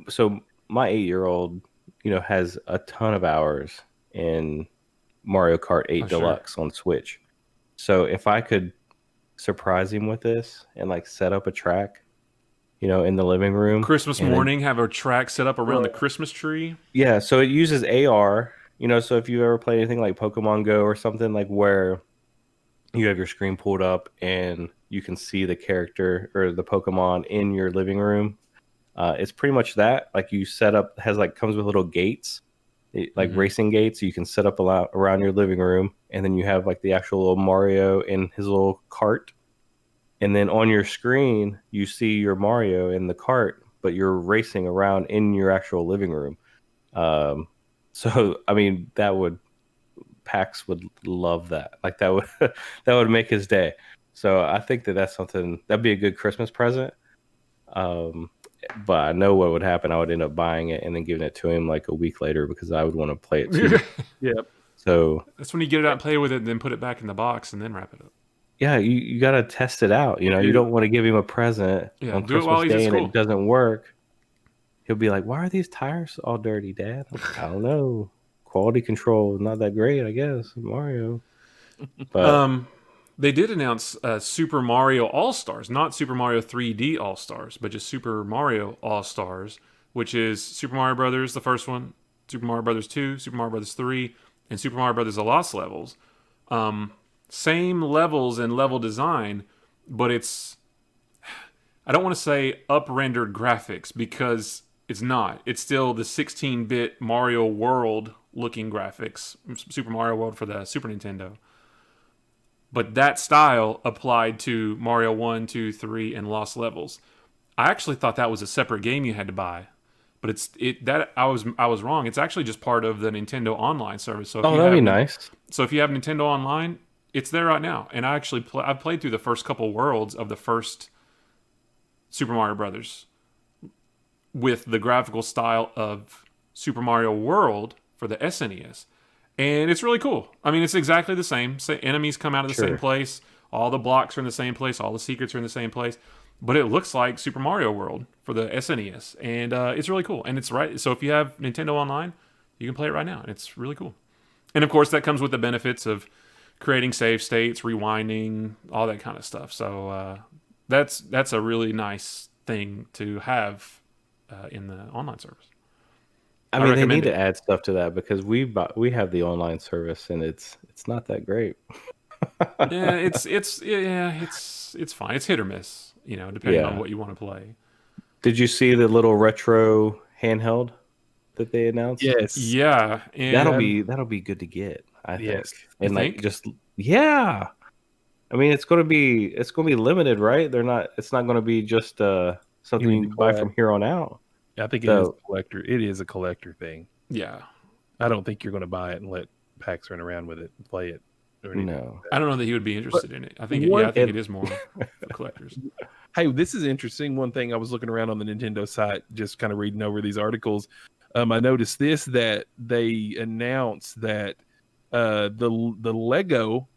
so my 8-year-old, has a ton of hours in Mario Kart 8 Deluxe on Switch. So if I could surprise him with this and like set up a track, in the living room. Christmas morning, have a track set up around the Christmas tree. Yeah, so it uses AR, so if you ever play anything like Pokemon Go or something like where you have your screen pulled up and you can see the character or the Pokemon in your living room. It's pretty much that. Like you set up, comes with little gates, like racing gates. You can set up around your living room, and then you have like the actual little Mario in his little cart. And then on your screen, you see your Mario in the cart, but you're racing around in your actual living room. So, I mean, PAX would love that. Like that would make his day. So I think that's something that'd be a good Christmas present. But I know what would happen. I would end up buying it and then giving it to him like a week later because I would want to play it too. Yep. So that's when you get it out and play with it and then put it back in the box and then wrap it up. Yeah, you got to test it out. You don't want to give him a present on Christmas Day and it doesn't work. He'll be like, "Why are these tires all dirty, Dad?" I don't know. Quality control not that great, I guess. Mario. But they did announce Super Mario All-Stars, not Super Mario 3D All-Stars, but just Super Mario All-Stars, which is Super Mario Brothers, the first one, Super Mario Brothers 2, Super Mario Brothers 3, and Super Mario Brothers The Lost Levels. Same levels and level design, but it's, I don't want to say up-rendered graphics because it's not. It's still the 16-bit Mario World looking graphics, Super Mario World for the Super Nintendo. But that style applied to Mario 1, 2, 3, and Lost Levels. I actually thought that was a separate game you had to buy. But I was wrong. It's actually just part of the Nintendo Online service. So that'd be nice. So if you have Nintendo Online, it's there right now. And I actually I've played through the first couple worlds of the first Super Mario Brothers with the graphical style of Super Mario World for the SNES. And it's really cool. I mean, it's exactly the same. Enemies come out of the same place. All the blocks are in the same place. All the secrets are in the same place. But it looks like Super Mario World for the SNES. And it's really cool. And it's right. So if you have Nintendo Online, you can play it right now. And it's really cool. And of course, that comes with the benefits of creating save states, rewinding, all that kind of stuff. So that's a really nice thing to have in the online service. I mean, they need recommend to it. add stuff to that because we have the online service and it's not that great. Yeah, it's fine. It's hit or miss, depending on Yeah. what you want to play. Did you see the little retro handheld that they announced? Yes. Yeah, That'll and be good to get, I think. Yes. And You like think? just yeah. I mean, it's gonna be limited, right? It's not gonna be just something mean you the can buy collab? from here on out. I think it is So a collector. It is a collector thing. Yeah. I don't think you're going to buy it and let PAX run around with it and play it or anything. no. I don't know that he would be interested in it. I think one- it is more for collectors. Hey, this is interesting. One thing I was looking around on the Nintendo site, just kind of reading over these articles. I noticed that they announced that the Lego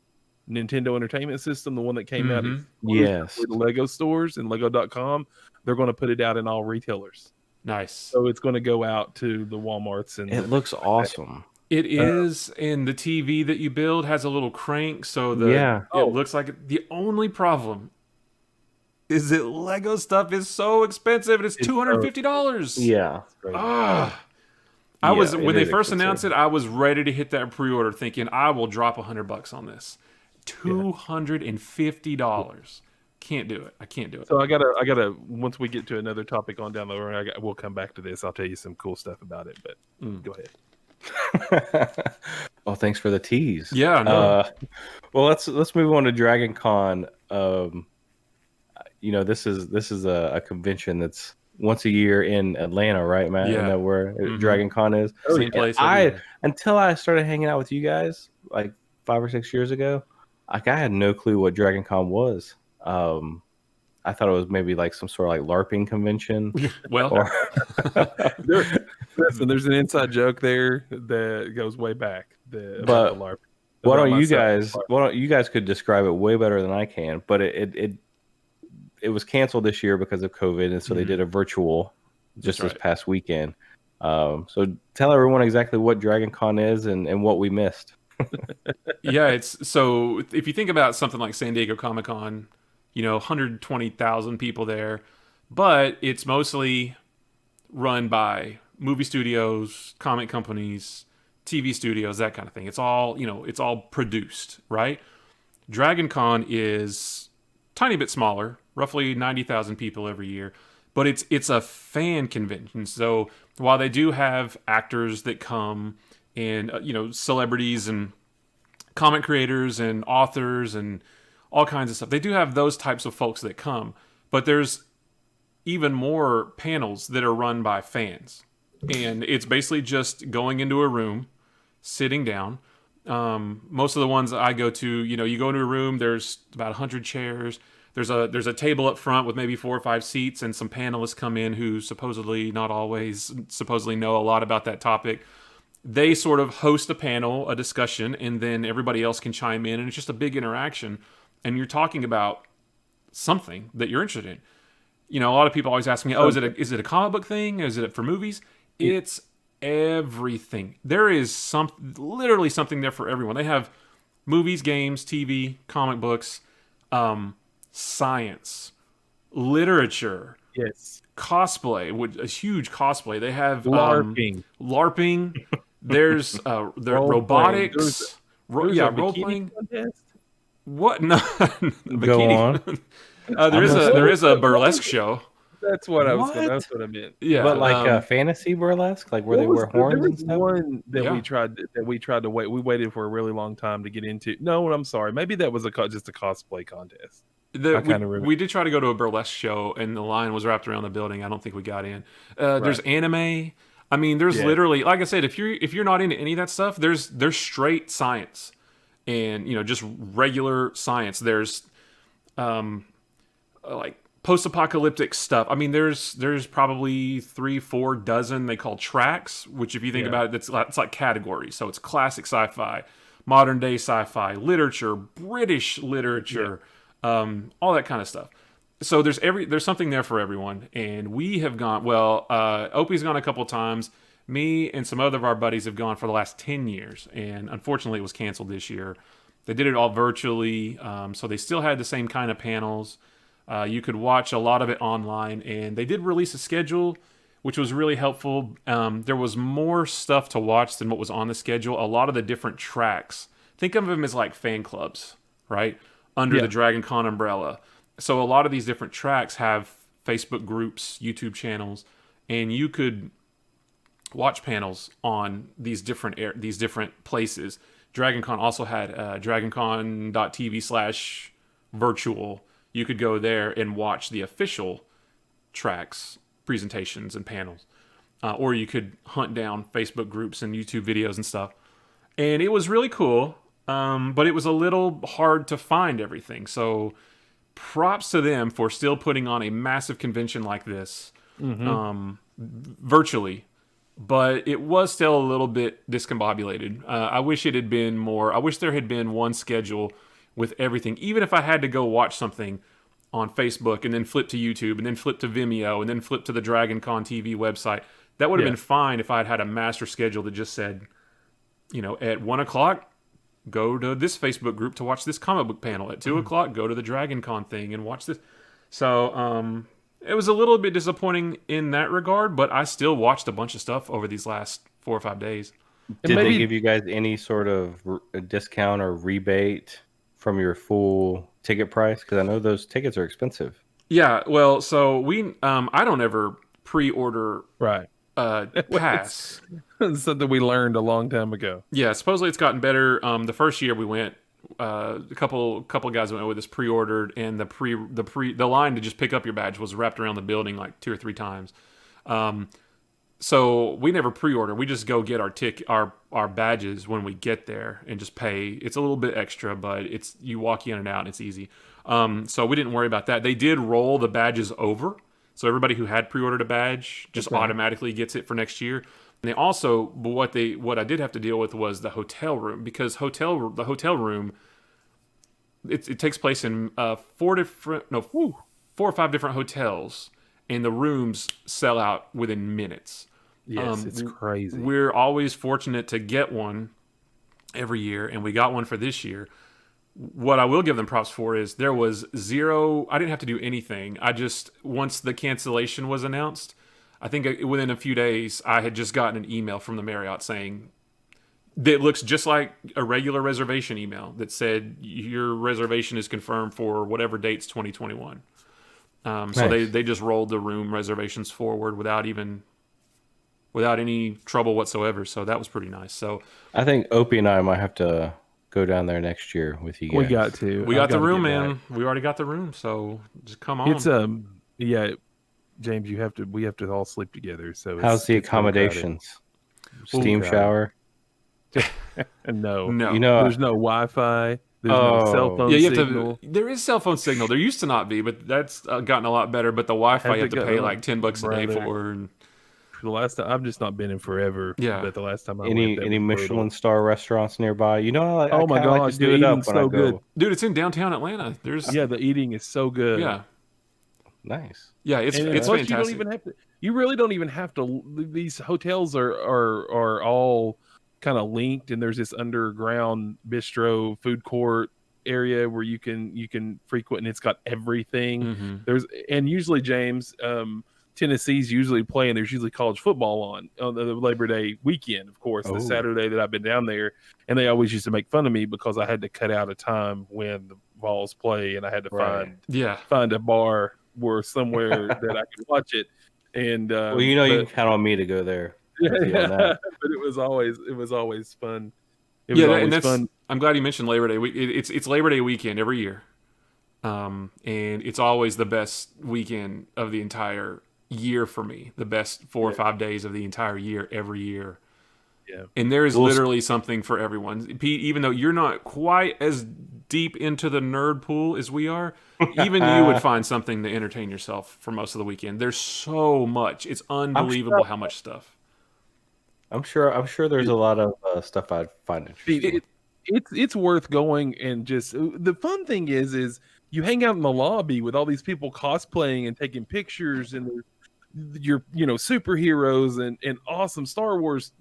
Nintendo Entertainment System, the one that came out Mhm. Yes. with the Lego stores and Lego.com, they're going to put it out in all retailers. Nice. So it's going to go out to the Walmarts and It looks awesome. It is, and the TV that you build has a little crank, so Yeah. it looks like it. The only problem is that Lego stuff is so expensive, and it's $250. Yeah. Ah. Yeah, When it they is first expensive. announced it, I was ready to hit that pre-order, thinking I will drop $100 on this. $250. Can't do it. I can't do it. So I gotta. Once we get to another topic on down the road, we'll come back to this. I'll tell you some cool stuff about it. But go ahead. Oh, thanks for the tease. Yeah, no. Well, let's move on to DragonCon. This is a convention that's once a year in Atlanta, right, Matt? Yeah. Isn't that where Mhm. DragonCon is? Same place. every year. Until I started hanging out with you guys like 5 or 6 years ago, like I had no clue what DragonCon was. I thought it was maybe like some sort of like LARPing convention. Well, Or Listen, there's an inside joke there that goes way back. But About the LARP. why About don't you myself. guys? Why don't you guys could describe it way better than I can? But it was canceled this year because of COVID, and so they did a virtual just That's this right. past weekend. So tell everyone exactly what DragonCon is and what we missed. yeah, it's so if you think about something like San Diego Comic-Con, 120,000 people there, but it's mostly run by movie studios, comic companies, TV studios, that kind of thing. It's all, it's all produced, right? DragonCon is tiny bit smaller, roughly 90,000 people every year, but it's a fan convention. So while they do have actors that come and celebrities and comic creators and authors and all kinds of stuff, they do have those types of folks that come, but there's even more panels that are run by fans, and it's basically just going into a room, sitting down. Most of the ones I go to, you go into a room, there's about 100 chairs. There's a table up front with maybe 4 or 5 seats, and some panelists come in who supposedly, not always, supposedly know a lot about that topic. They sort of host a panel, a discussion, and then everybody else can chime in, and it's just a big interaction. And you're talking about something that you're interested in. A lot of people always ask me, "Oh, is it a comic book thing? Is it for movies?" It's everything. There is literally something there for everyone. They have movies, games, TV, comic books, science, literature, Yes. cosplay, a huge cosplay. They have LARPing. LARPing. There's robotics. There's a Role bikini playing. contest? What? No, Go on. there is a burlesque show. That's what I was. What? That's what I meant. Yeah, But like fantasy burlesque, like where they wear horns there and was stuff. one that Yeah. we tried to wait. We waited for a really long time to get into. No, I'm sorry. Maybe that was just a cosplay contest. I kinda remember. We did try to go to a burlesque show, and the line was wrapped around the building. I don't think we got in. There's anime. I mean, there's literally, like I said, if you're not into any of that stuff, there's straight science, and just regular science. There's like post-apocalyptic stuff. I mean, there's probably 3-4 dozen they call tracks, which if you think about it, it's like categories. So it's classic sci-fi, modern day sci-fi, literature, British literature, all that kind of stuff. So there's something there for everyone, and we have gone. Well, Opie's gone a couple of times. Me and some other of our buddies have gone for the last 10 years, and unfortunately it was canceled this year. They did it all virtually, so they still had the same kind of panels. You could watch a lot of it online, and they did release a schedule, which was really helpful. There was more stuff to watch than what was on the schedule. A lot of the different tracks, think of them as like fan clubs, right? Under the DragonCon umbrella. So a lot of these different tracks have Facebook groups, YouTube channels, and you could watch panels on these different places. DragonCon also had dragoncon.tv/virtual. You could go there and watch the official tracks, presentations, and panels. Or you could hunt down Facebook groups and YouTube videos and stuff. And it was really cool, but it was a little hard to find everything. So props to them for still putting on a massive convention like this virtually. But it was still a little bit discombobulated. I wish it had been more. I wish there had been one schedule with everything. Even if I had to go watch something on Facebook and then flip to YouTube and then flip to Vimeo and then flip to the DragonCon TV website, that would have been fine if I had had a master schedule that just said, at 1 o'clock, go to this Facebook group to watch this comic book panel. At 2 o'clock, go to the DragonCon thing and watch this. So, it was a little bit disappointing in that regard, but I still watched a bunch of stuff over these last 4 or 5 days. Did they give you guys any sort of discount or rebate from your full ticket price? Because I know those tickets are expensive. Yeah, well, so I don't ever pre-order pass. Something we learned a long time ago. Yeah, supposedly it's gotten better. The first year we went, a couple guys went with us, pre-ordered, and the line to just pick up your badge was wrapped around the building like 2 or 3 times. So we never pre-order. We just go get our badges when we get there and just pay. It's a little bit extra, but you walk in and out and it's easy. So we didn't worry about that. They did roll the badges over, so everybody who had pre-ordered a badge just automatically gets it for next year. And they also, what I did have to deal with was the hotel room, because the hotel room, it takes place in 4 or 5 different hotels, and the rooms sell out within minutes. Yes, it's crazy. We're always fortunate to get one every year, and we got one for this year. What I will give them props for is there was zero. I didn't have to do anything. Once the cancellation was announced, I think within a few days, I had just gotten an email from the Marriott saying that looks just like a regular reservation email that said your reservation is confirmed for whatever dates 2021. Nice. So they just rolled the room reservations forward without any trouble whatsoever. So that was pretty nice. So I think Opie and I might have to go down there next year with you guys. We got to. We got the room, man. We already got the room. So just come on. It's James, we have to all sleep together. So how's the accommodations? Steam shower? No. There's no Wi-Fi. There's no cell phone signal. There is cell phone signal. There used to not be, but that's gotten a lot better. But the Wi-Fi you have to pay like $10 a day for. And the last time, I've just not been in forever. Yeah. But the last time I went, any Michelin star restaurants nearby? Oh my God, like to do it up when I go. Good. Dude, it's in downtown Atlanta. The eating is so good. Yeah. Nice. Yeah, it's fantastic. You really don't even have to. These hotels are all kind of linked, and there's this underground bistro food court area where you can frequent, and it's got everything. And usually, James, Tennessee's usually playing. There's usually college football on the Labor Day weekend, of course, the Saturday that I've been down there, and they always used to make fun of me because I had to cut out a time when the Vols play, and I had to find a bar where somewhere that I could watch it. And you can count on me to go there. But it was always fun. It was always fun. I'm glad you mentioned Labor Day. It's Labor Day weekend every year, and it's always the best weekend of the entire year for me. The best 4 or 5 days of the entire year every year. Yeah. And there is literally something for everyone. Pete, even though you're not quite as deep into the nerd pool as we are, even you would find something to entertain yourself for most of the weekend. There's so much. It's unbelievable how much stuff. I'm sure there's a lot of stuff I'd find interesting. It's worth going, and just the fun thing is you hang out in the lobby with all these people cosplaying and taking pictures, and your superheroes and awesome Star Wars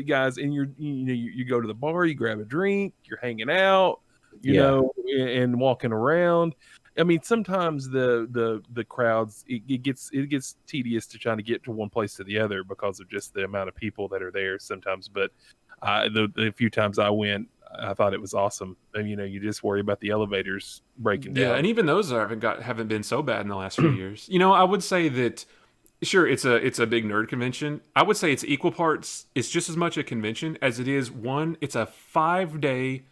guys, and you go to the bar, you grab a drink, you're hanging out, and walking around. I mean, sometimes the crowds it gets tedious to trying to get to one place to the other because of just the amount of people that are there sometimes. But the few times I went, I thought it was awesome. And you just worry about the elevators breaking down. Yeah, and even those haven't been so bad in the last few years. I would say that sure, it's a big nerd convention. I would say it's equal parts. It's just as much a convention as it is it's a 5-day,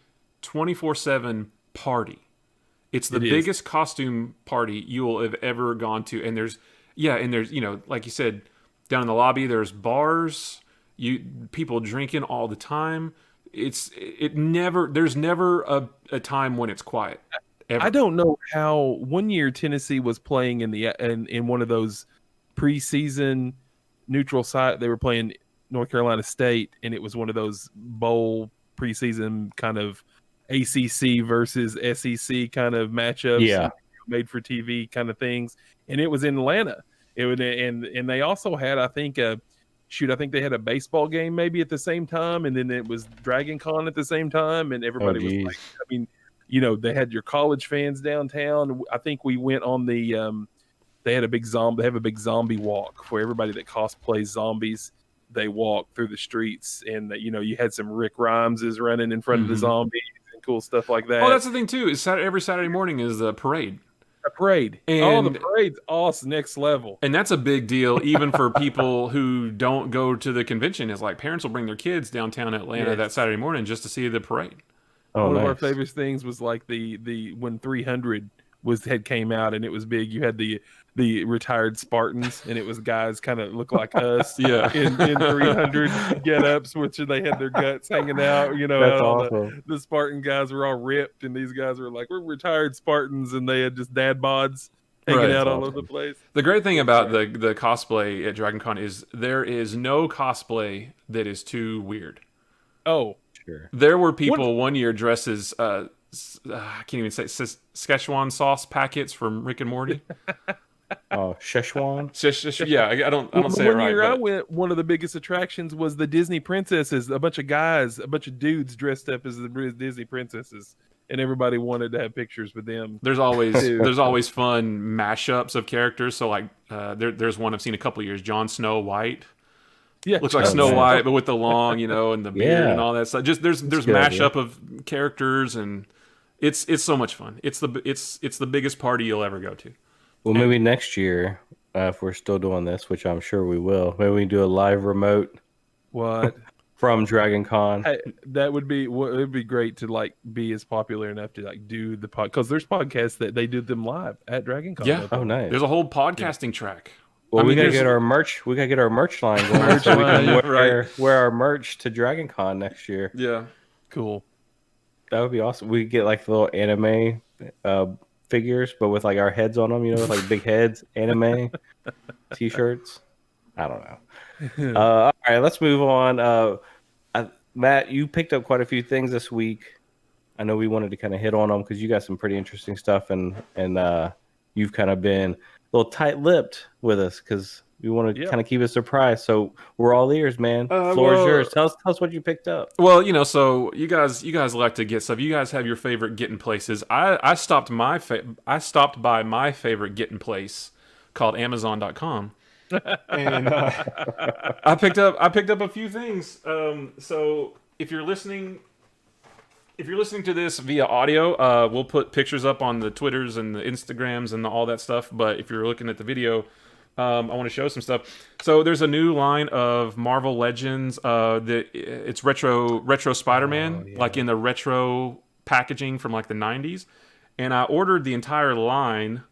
24/7 party. It's the biggest costume party you will have ever gone to. And there's like you said, down in the lobby, there's bars, people drinking all the time. There's never a time when it's quiet. Ever. I don't know how one year Tennessee was playing in one of those preseason neutral site. They were playing North Carolina State, and it was one of those bowl preseason kind of ACC versus SEC kind of matchups, made for TV kind of things. And it was in Atlanta. And they also had, I think they had a baseball game maybe at the same time, and then it was DragonCon at the same time, and everybody was like, I mean, they had your college fans downtown. I think we went on the they have a big zombie walk for everybody that cosplays zombies. They walk through the streets, and you had some Rick Rimeses running in front of the zombies and cool stuff like that. Oh, that's the thing too. Is every Saturday morning is the parade. A parade. And, the parade's awesome, next level. And that's a big deal, even for people who don't go to the convention. It's like parents will bring their kids downtown Atlanta that Saturday morning just to see the parade. One of our favorite things was like the when 300 came out, and it was big. You had the retired Spartans, and it was guys kind of look like us, in 300 get-ups, which they had their guts hanging out. That's awesome. The Spartan guys were all ripped, and these guys were like, we're retired Spartans, and they had just dad bods hanging out all over the place. The great thing about the cosplay at DragonCon is there is no cosplay that is too weird. Oh, sure. There were people one year dressed as I can't even say Szechuan sauce packets from Rick and Morty. Oh, Szechuan? Yeah, I don't say it right. One year I went, one of the biggest attractions was the Disney princesses. A bunch of dudes dressed up as the Disney princesses, and everybody wanted to have pictures with them. There's always fun mashups of characters. So like there's one I've seen a couple of years, Jon Snow White. Yeah, looks like Snow White, but with the long, and the beard and all that stuff. Just there's mashup of characters, and it's so much fun. It's the biggest party you'll ever go to. Well, maybe next year, if we're still doing this, which I'm sure we will, maybe we can do a live remote. What? From DragonCon. That would be great to like be as popular enough to like do the pod, because there's podcasts that they do them live at DragonCon. Yeah. Oh, nice. There's a whole podcasting track. Well, we gotta get our merch. We gotta get our merch line going, so we can wear our merch to DragonCon next year. Yeah, cool. That would be awesome. We get like the little anime figures, but with like our heads on them. With like big heads. Anime T-shirts. I don't know. All right, let's move on. Matt, you picked up quite a few things this week. I know we wanted to kind of hit on them because you got some pretty interesting stuff, and you've kind of been a little tight-lipped with us because we want to kind of keep it a surprise. So we're all ears, man. Floor is yours. Tell us what you picked up. Well, so you guys like to get stuff. You guys have your favorite getting places. I stopped by my favorite getting place called Amazon.com. And I picked up a few things. So if you're listening to this via audio, we'll put pictures up on the Twitters and the Instagrams and all that stuff. But if you're looking at the video, I want to show some stuff. So there's a new line of Marvel Legends. It's retro Spider-Man, like in the retro packaging from like the 90s. And I ordered the entire line,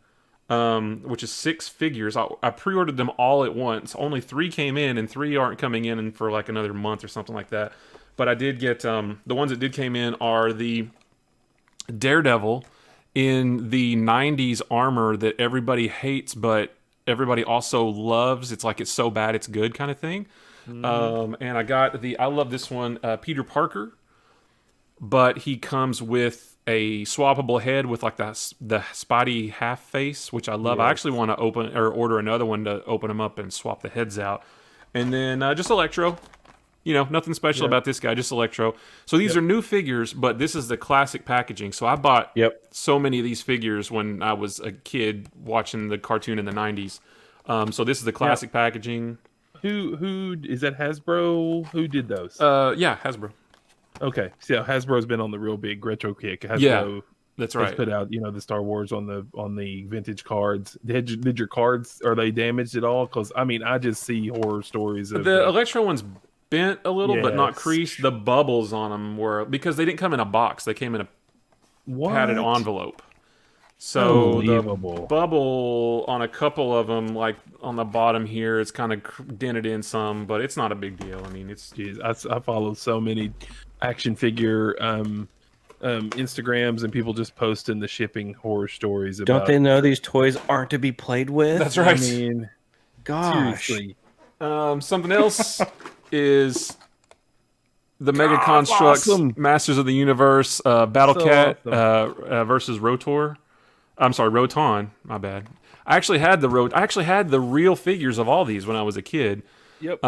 which is 6 figures. I pre-ordered them all at once. Only 3 came in, and 3 aren't coming in for like another month or something like that. But I did get the ones that did came in are the Daredevil in the 90s armor that everybody hates, but everybody also loves. It's like it's so bad it's good kind of thing. And I love this one, Peter Parker, but he comes with a swappable head with like the Spidey half face, which I love. Yes. I actually want to open or order another one to open them up and swap the heads out. And then just Electro. Nothing special about this guy, just Electro. So these are new figures, but this is the classic packaging. So I bought so many of these figures when I was a kid watching the cartoon in the 90s. So this is the classic packaging. Who is that? Hasbro? Who did those? Yeah, Hasbro. Okay, so Hasbro's been on the real big retro kick. Hasbro, that's right. Has put out the Star Wars on the vintage cards. Did your cards, are they damaged at all? Because I just see horror stories of the Electro one's bent a little, but not Yes. creased. The bubbles on them were because they didn't come in a box; they came in a padded envelope. So the Unbelievable. bubble on a couple of them, like on the bottom here, it's kind of dented in some, but it's not a big deal. I mean, it's Jeez, I follow so many action figure Instagrams and people just posting the shipping horror stories about. Don't they know these toys aren't to be played with? That's right. I mean, Gosh. seriously. Something else is the Mega Constructs awesome. Masters of the Universe Battle Cat awesome. versus Rotor. I'm sorry, Roton. My bad. I actually had the real figures of all these when I was a kid. Yep.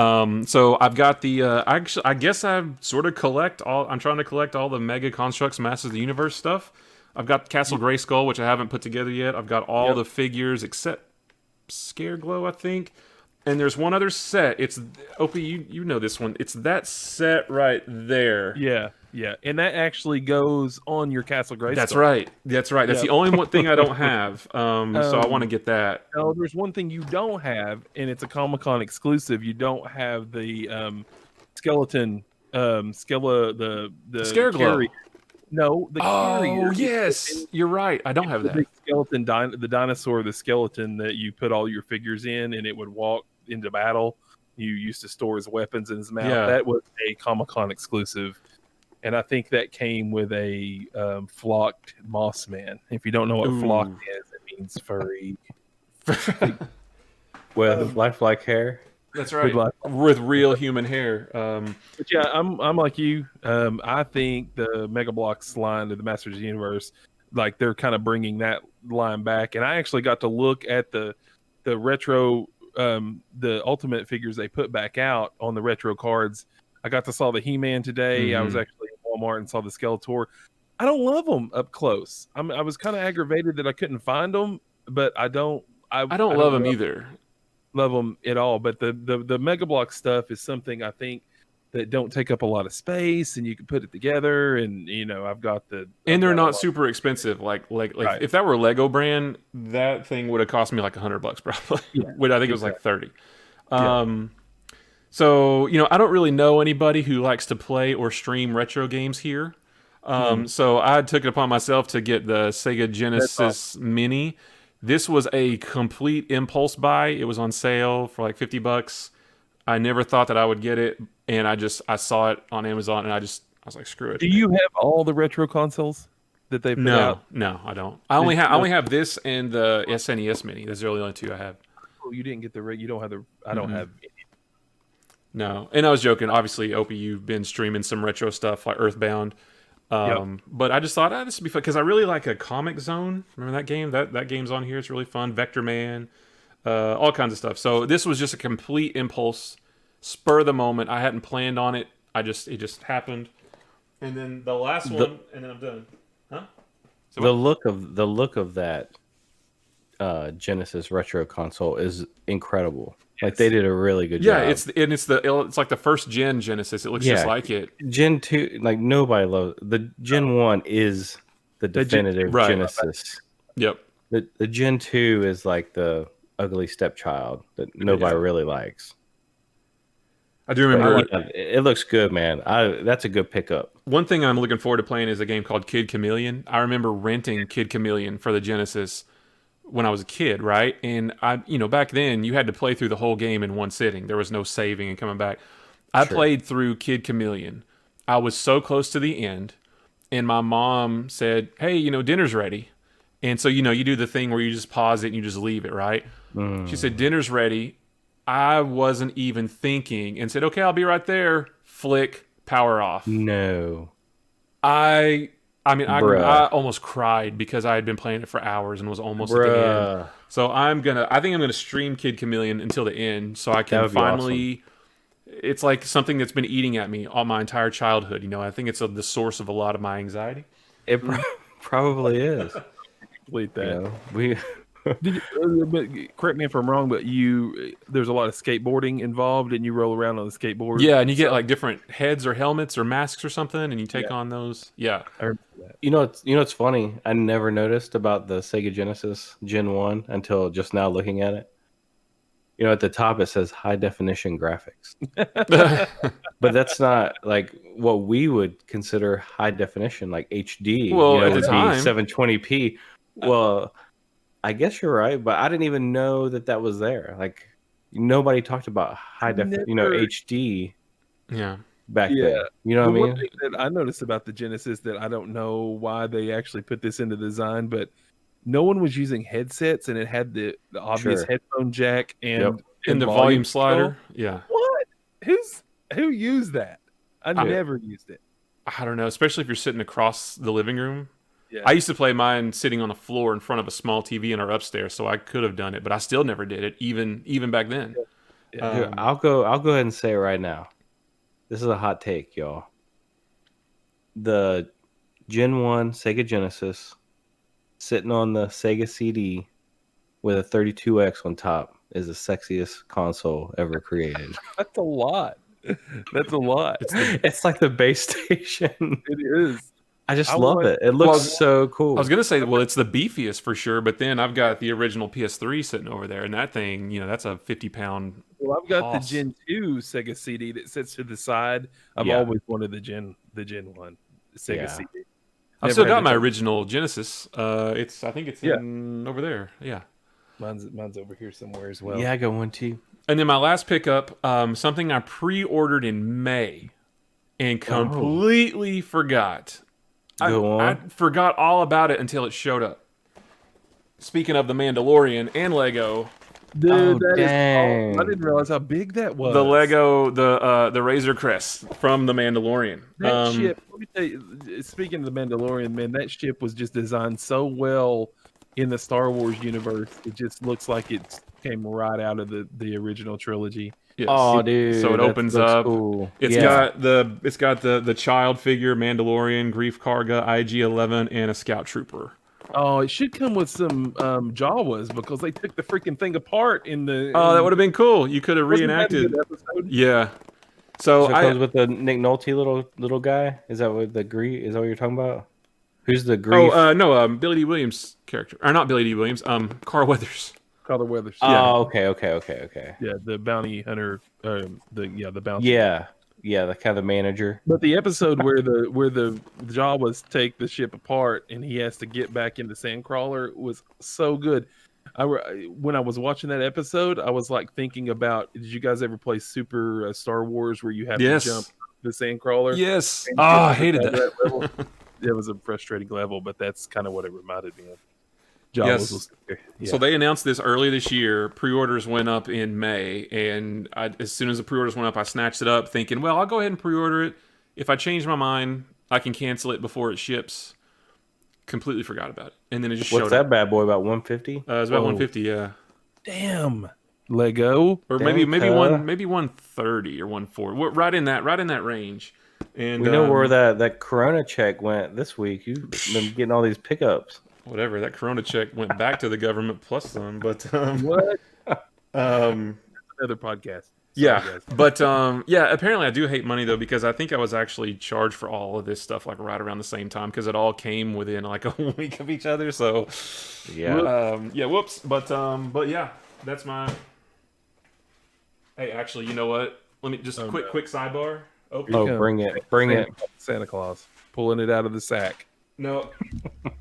So I've got the. I guess I sort of collect all. I'm trying to collect all the Mega Constructs Masters of the Universe stuff. I've got Castle Grayskull, which I haven't put together yet. I've got all the figures except Scareglow, I think. And there's one other set. It's Opie. You know this one. It's that set right there. Yeah. And that actually goes on your Castle Grayskull. That's right. That's the only one thing I don't have. So I want to get that. No, there's one thing you don't have, and it's a Comic-Con exclusive. You don't have the skeleton, the Scareglow. carrier. No, the carrier. Oh yes, you're right. I don't have The that. big skeleton, the dinosaur, the skeleton that you put all your figures in, and it would walk into battle. You used to store his weapons in his mouth. Yeah. That was a Comic-Con exclusive. And I think that came with a flocked moss man. If you don't know what flocked is, it means furry. With lifelike hair. That's right. With real human hair. But yeah, I'm like you. I think the Mega Bloks line of the Masters of the Universe, like they're kind of bringing that line back. And I actually got to look at the retro, the Ultimate figures they put back out on the retro cards. I got to saw the He-Man today. Mm-hmm. I was actually in Walmart and saw the Skeletor. I don't love them up close. I was kind of aggravated that I couldn't find them, but I don't love them either. Love them at all. But the Mega Block stuff is something I think that don't take up a lot of space, and you can put it together. And I've got and they're not super expensive. Like right. If that were a Lego brand, that thing would have cost me like $100 probably. Yeah, I think it was like 30. So, I don't really know anybody who likes to play or stream retro games here. So I took it upon myself to get the Sega Genesis Mini. This was a complete impulse buy. It was on sale for like $50. I never thought that I would get it, and I saw it on Amazon, and I was like, screw it. Do you have all the retro consoles that they put out? No, I don't. I only have this and the SNES Mini. Those are the only two I have. Oh, you didn't get you don't have the. I don't have. No, and I was joking. Obviously, Opie, you've been streaming some retro stuff like Earthbound. But I just thought, this would be fun because I really like a Comic Zone. Remember that game? That game's on here. It's really fun. Vector Man, all kinds of stuff. So this was just a complete impulse, spur of the moment. I hadn't planned on it. It just happened. And then the last one, and then I'm done. Huh? So the look of that Genesis retro console is incredible. Like they did a really good job. Yeah, it's like the first gen Genesis. It looks just like it. Gen 2, like nobody loves the Gen 1 is the definitive Genesis. Yep. The Gen 2 is like the ugly stepchild that nobody really likes. I do remember it looks good, man. That's a good pickup. One thing I'm looking forward to playing is a game called Kid Chameleon. I remember renting Kid Chameleon for the Genesis when I was a kid, right? And back then you had to play through the whole game in one sitting. There was no saving and coming back. I played through Kid Chameleon. I was so close to the end, and my mom said, "Hey, dinner's ready." And so, you do the thing where you just pause it and you just leave it, right? She said, "Dinner's ready." I wasn't even thinking and said, "Okay, I'll be right there." Flick, power off. No. I I mean, Bruh. I almost cried because I had been playing it for hours and was almost at the end. Bruh. So I think I'm gonna stream Kid Chameleon until the end, so I That can would be finally. It's like something that's been eating at me all my entire childhood. I think it's the source of a lot of my anxiety. It probably is. Complete that. You know, we But correct me if I'm wrong, but there's a lot of skateboarding involved, and you roll around on the skateboard. Yeah, and you get like different heads or helmets or masks or something, and you take on those. Yeah. I remember that. it's funny. I never noticed about the Sega Genesis Gen 1 until just now looking at it. At the top it says high definition graphics. But that's not like what we would consider high definition, like HD. Well, at the would be time. 720p. Well, I guess you're right, but I didn't even know that was there. Like nobody talked about high definition, HD. Yeah. Back then. You know what I mean? One thing that I noticed about the Genesis that I don't know why they actually put this into design, but no one was using headsets, and it had the obvious Sure. headphone jack and the volume slider. Yeah. What? Who used that? I never used it. I don't know, especially if you're sitting across the living room. Yeah. I used to play mine sitting on the floor in front of a small TV in our upstairs, so I could have done it, but I still never did it, even back then. Yeah. Dude, I'll go ahead and say it right now. This is a hot take, y'all. The Gen 1 Sega Genesis sitting on the Sega CD with a 32X on top is the sexiest console ever created. That's a lot. That's a lot. It's like the base station. It is. I just love it. It looks so cool. I was gonna say, well, it's the beefiest for sure, but then I've got the original PS3 sitting over there, and that thing, that's a 50-pound. Well, I've got Toss. the Gen 2 Sega CD that sits to the side. I've always wanted the Gen 1 Sega CD. I've still got my original Genesis. I think it's in over there. Yeah. Mine's over here somewhere as well. Yeah, I got one too. And then my last pickup, something I pre-ordered in May and completely forgot. Go on. I forgot all about it until it showed up. Speaking of the Mandalorian and Lego, Dude, dang. I didn't realize how big that was. the Lego, the Razor Crest from the Mandalorian. That ship, let me tell you, speaking of the Mandalorian, man, that ship was just designed so well in the Star Wars universe. It just looks like it came right out of the original trilogy. Yes. Oh, dude! So it opens up. Cool. It's got the child figure, Mandalorian, Grief Karga, IG-11, and a Scout Trooper. Oh, it should come with some Jawas because they took the freaking thing apart in the. Oh, that would have been cool. You could have reenacted. Yeah. So it comes with the Nick Nolte little guy. Is that what Is that what you're talking about? Who's the Grief? Oh, no, Billy D. Williams character, or not Billy D. Williams. Carl Weathers. Carl Weathers. Oh, okay. Yeah, the bounty hunter. The bounty. Yeah, the kind of manager. But the episode where the Jawas take the ship apart and he has to get back into Sandcrawler was so good. When I was watching that episode, I was like thinking about, did you guys ever play Super Star Wars where you have to jump the Sandcrawler? Yes. Oh, I hated that. Level? It was a frustrating level, but that's kind of what it reminded me of. Jawas yes. So they announced this early this year. Pre-orders went up in May, and as soon as the pre-orders went up, I snatched it up thinking, well, I'll go ahead and pre-order it. If I change my mind, I can cancel it before it ships. Completely forgot about it. And then it just showed up. What's that bad boy, about 150? It's about 150, yeah. Damn. Lego. Or maybe 130 or 140. Right in that range. And we know where that Corona check went this week. You've been getting all these pickups. Whatever, that Corona check went back to the government plus some, but what? Another podcast. Yeah, but apparently I do hate money though, because I think I was actually charged for all of this stuff like right around the same time, because it all came within like a week of each other. So whoops. But yeah, that's my. Hey, actually, you know what? Let me just quick sidebar. Bring it. Santa Claus pulling it out of the sack. No,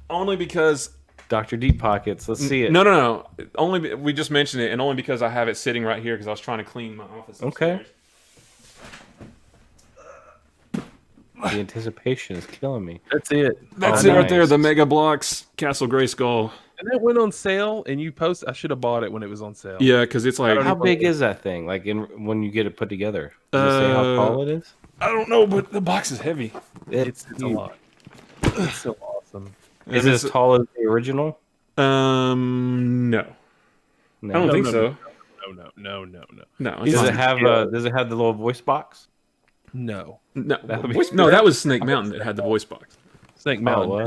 only because Dr. Deep Pockets. Let's see it. No. Only we just mentioned it, and only because I have it sitting right here because I was trying to clean my office. Okay. The anticipation is killing me. That's it. That's it right there. The Mega Bloks Castle Grayskull. And that went on sale, and you post. I should have bought it when it was on sale. Yeah, because it's like, how big is that thing? Like when you get it put together? Does it say how tall it is? I don't know, but the box is heavy. It's a lot. It's so awesome. Is it as tall as the original? No. I don't think so. No. Does it have the little voice box? No. No, that was Snake Mountain that had the voice box. Snake Mountain. Oh,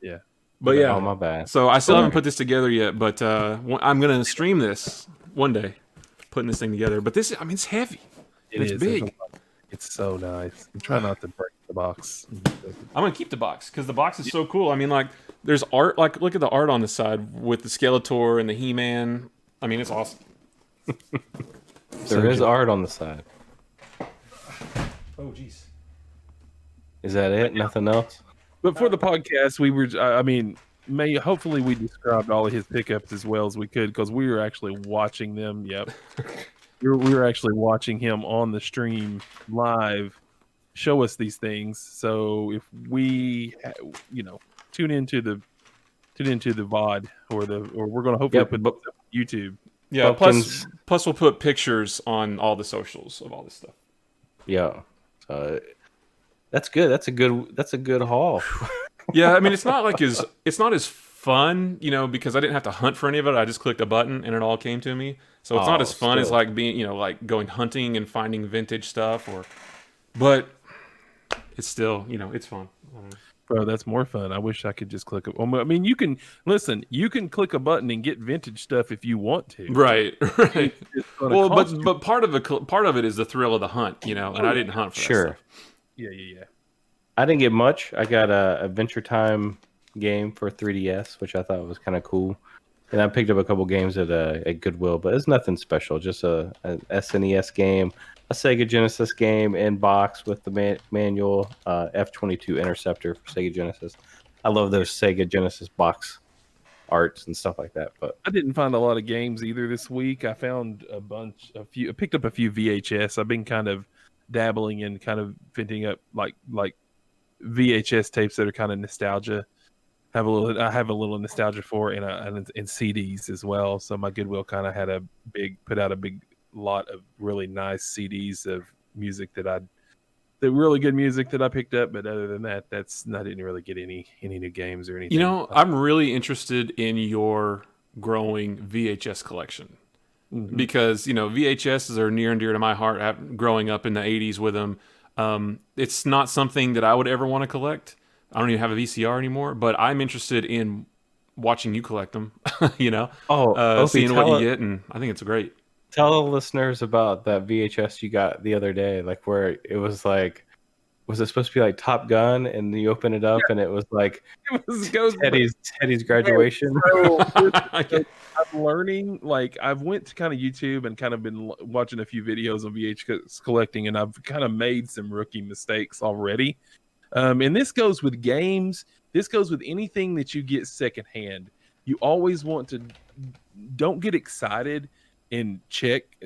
Yeah. But yeah. Oh, my bad. So I still haven't put this together yet, but I'm gonna stream this one day, putting this thing together. But this, I mean, it's heavy. It's big. It's so nice. I'm trying not to break the box. I'm gonna keep the box because the box is so cool. I mean, like, there's art. Like, look at the art on the side with the Skeletor and the He-Man. I mean, it's awesome. There is art on the side. Oh, jeez. Is that it? Nothing else? But for the podcast, we were. I mean, hopefully we described all of his pickups as well as we could because we were actually watching them. Yep. We were actually watching him on the stream live show us these things. So if we, tune into the VOD or we're going to hopefully put this up on YouTube. Yeah. Plus we'll put pictures on all the socials of all this stuff. Yeah. That's good. That's a good haul. Yeah. I mean, it's not as fun, because I didn't have to hunt for any of it. I just clicked a button and it all came to me. So it's not as fun as like being, like going hunting and finding vintage stuff but it's still, it's fun. Bro, that's more fun. I wish I could just click I mean, you can click a button and get vintage stuff if you want to. Right. Well, but part of it is the thrill of the hunt, and I didn't hunt for that stuff. Yeah. I didn't get much. I got a Adventure Time game for 3DS, which I thought was kind of cool. And I picked up a couple games at Goodwill, but it's nothing special. Just a SNES game, a Sega Genesis game in box with the manual, F-22 Interceptor for Sega Genesis. I love those Sega Genesis box arts and stuff like that. But I didn't find a lot of games either this week. I found I picked up a few VHS. I've been kind of dabbling in kind of venting up like VHS tapes that are kind of nostalgia. I have a little nostalgia for and CDs as well. So my Goodwill kind of had put out a big lot of really nice CDs of music the really good music that I picked up. But other than that, I didn't really get any new games or anything. I'm really interested in your growing VHS collection because VHSs are near and dear to my heart. Growing up in the 80s with them, it's not something that I would ever want to collect. I don't even have a VCR anymore, but I'm interested in watching you collect them, Opey, seeing what you get, and I think it's great. Tell the listeners about that VHS you got the other day, like where it was like, was it supposed to be like Top Gun, and you open it up and it was like Teddy's graduation? I'm learning, like I've went to kind of YouTube and kind of been watching a few videos on VHS collecting, and I've kind of made some rookie mistakes already. And this goes with games. This goes with anything that you get secondhand. You always want to don't get excited and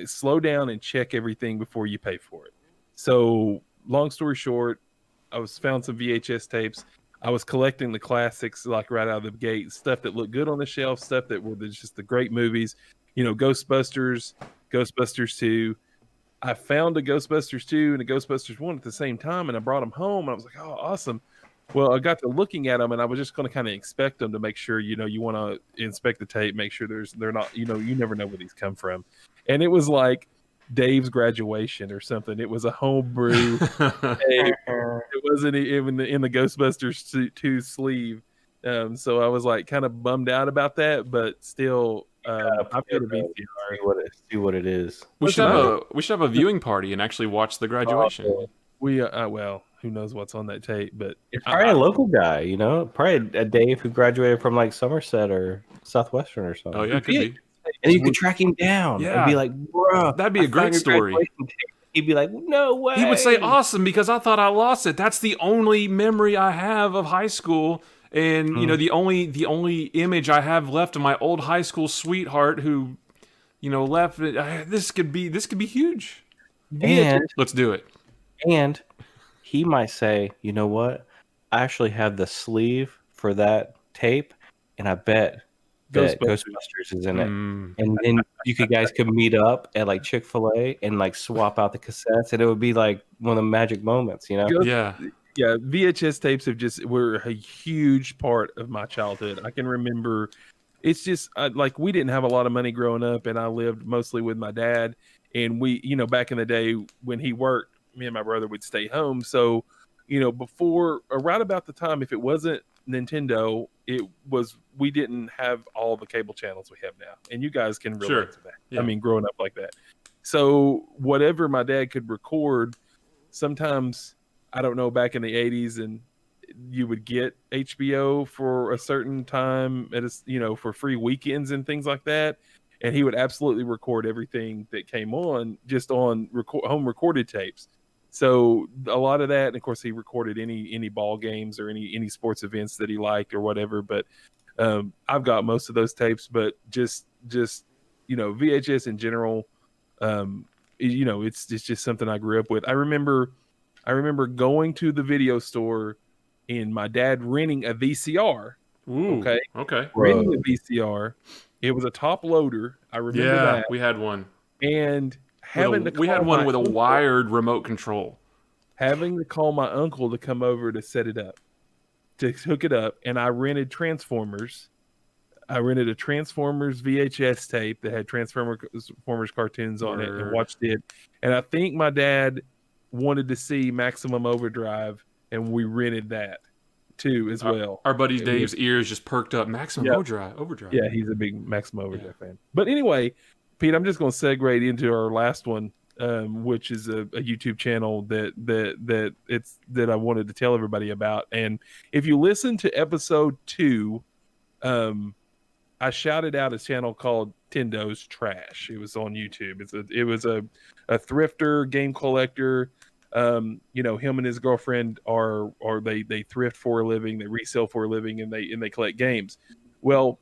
slow down and check everything before you pay for it. So long story short, I found some VHS tapes. I was collecting the classics like right out of the gate, stuff that looked good on the shelf, stuff that were just the great movies, Ghostbusters 2. I found a Ghostbusters 2 and a Ghostbusters 1 at the same time, and I brought them home, and I was like, oh, awesome. Well, I got to looking at them, and I was just going to kind of inspect them to make sure, you want to inspect the tape, make sure they're not, you never know where these come from. And it was like Dave's graduation or something. It was a homebrew tape. It wasn't even in the Ghostbusters 2 sleeve. So I was like kind of bummed out about that, but still, I've got a VCR. See what it is. We should have a viewing party and actually watch the graduation. Well, who knows what's on that tape, but it's probably a local guy, probably a Dave who graduated from like Somerset or Southwestern or something. Oh yeah, it could be. And you could track him down. Yeah, and be like, bro, that'd be a great story. He'd be like, no way. He would say, awesome, because I thought I lost it. That's the only memory I have of high school. And the only image I have left of my old high school sweetheart who, left. This could be huge. And let's do it. And he might say, you know what? I actually have the sleeve for that tape, and I bet Ghostbusters is in it. And then you guys could meet up at like Chick-fil-A and like swap out the cassettes, and it would be like one of the magic moments, Yeah. Yeah, VHS tapes were a huge part of my childhood. I can remember. It's just like we didn't have a lot of money growing up, and I lived mostly with my dad. And we, back in the day when he worked, me and my brother would stay home. So, before or right about the time, if it wasn't Nintendo, we didn't have all the cable channels we have now. And you guys can relate Sure. to that. Yeah. I mean, growing up like that. So whatever my dad could record, sometimes I don't know, back in the 80s, and you would get HBO for a certain time for free weekends and things like that. And he would absolutely record everything that came on just on home recorded tapes. So a lot of that, and of course he recorded any ball games or any sports events that he liked or whatever. But I've got most of those tapes, but just VHS in general, it's just something I grew up with. I remember going to the video store and my dad renting a VCR. Ooh, okay. Renting a VCR. It was a top loader. I remember Yeah, that. we had one. And We had one with a wired remote control. Having to call my uncle to come over to set it up, to hook it up. And I rented Transformers. I rented a Transformers VHS tape that had Transformers cartoons on it and watched it. And I think my dad wanted to see Maximum Overdrive, and we rented that too as well. Our buddy Dave's ears just perked up. Maximum Overdrive. Yeah, he's a big Maximum Overdrive fan. But anyway, Pete, I'm just going to segue into our last one, which is a YouTube channel that I wanted to tell everybody about. And if you listen to episode 2, I shouted out a channel called Tindo's Trash. It was on YouTube. It was a thrifter, game collector. Him and his girlfriend they thrift for a living, they resell for a living, and they collect games. Well,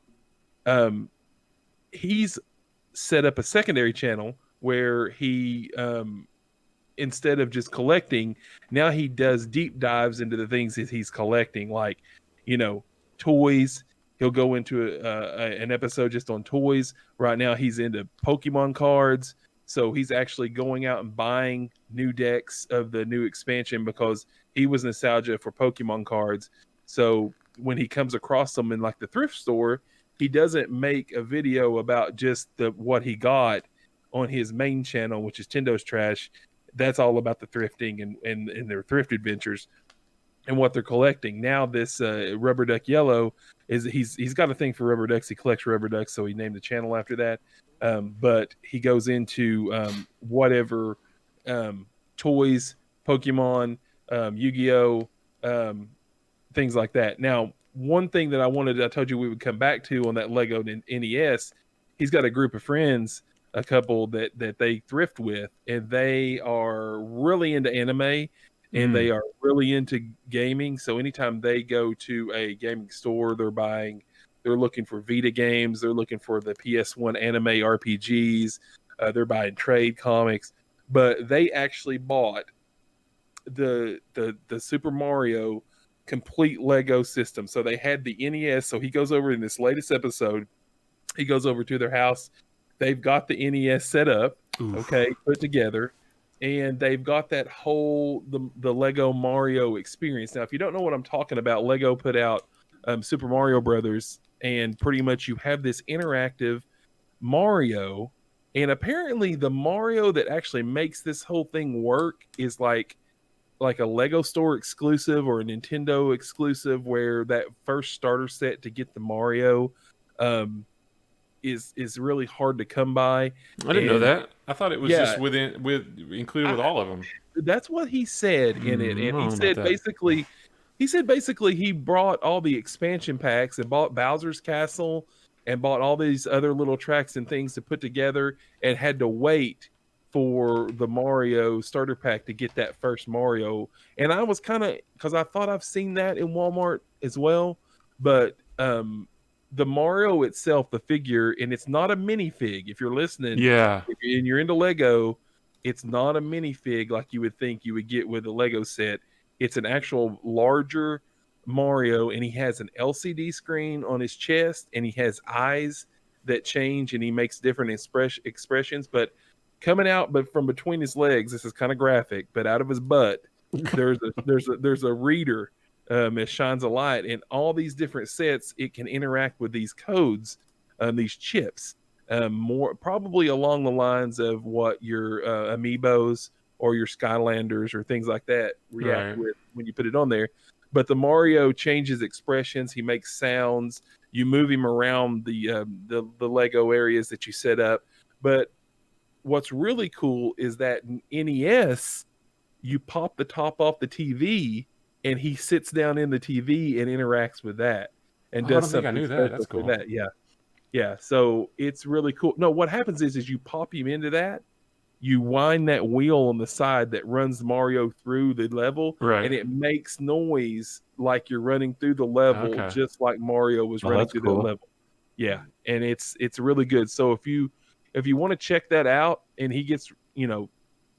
he's set up a secondary channel where he instead of just collecting, now he does deep dives into the things that he's collecting, like toys. He'll go into an episode just on toys. Right now he's into Pokemon cards. So he's actually going out and buying new decks of the new expansion because he was nostalgia for Pokemon cards. So when he comes across them in like the thrift store, he doesn't make a video about just what he got on his main channel, which is Tindo's Trash. That's all about the thrifting and their thrift adventures and what they're collecting. Now this Rubber Duck Yellow he's got a thing for rubber ducks. He collects rubber ducks, so he named the channel after that. But he goes into whatever toys, Pokemon, Yu-Gi-Oh, things like that. Now, one thing that I told you we would come back to on that Lego NES, he's got a group of friends, a couple that they thrift with, and they are really into anime. And they are really into gaming. So anytime they go to a gaming store, they're looking for Vita games. They're looking for the PS1 anime RPGs. They're buying trade comics. But they actually bought the Super Mario complete Lego system. So they had the NES. So he goes over in this latest episode. He goes over to their house. They've got the NES set up, put together. And they've got that whole the Lego Mario experience. Now, if you don't know what I'm talking about, Lego put out Super Mario Brothers, and pretty much you have this interactive Mario. And apparently, the Mario that actually makes this whole thing work is like a Lego store exclusive or a Nintendo exclusive, where that first starter set to get the Mario is really hard to come by. I didn't know that. I thought it was just included with all of them. That's what he said in it, and he said basically he brought all the expansion packs and bought Bowser's Castle and bought all these other little tracks and things to put together, and had to wait for the Mario starter pack to get that first Mario. And I was because I thought I've seen that in Walmart as well, but the Mario itself, the figure, and it's not a minifig. If you're listening, and you're into Lego, it's not a minifig like you would think you would get with a Lego set. It's an actual larger Mario, and he has an LCD screen on his chest, and he has eyes that change, and he makes different expressions. But coming out, from between his legs, this is kind of graphic, but out of his butt there's a reader. It shines a light, and all these different sets, it can interact with these codes, these chips, more probably along the lines of what your amiibos or your Skylanders or things like that react Right. with when you put it on there. But the Mario changes expressions, he makes sounds. You move him around the Lego areas that you set up. But what's really cool is that in NES, you pop the top off the TV and he sits down in the TV and interacts with that and Oh, I does don't think I something knew that. special That's for cool. that. Yeah. Yeah. So it's really cool. No, what happens is you pop him into that, you wind that wheel on the side that runs Mario through the level, Right. and it makes noise like you're running through the level, Okay. just like Mario was Oh, running that's through cool. that level. Yeah. And it's really good. So if you want to check that out, and he gets,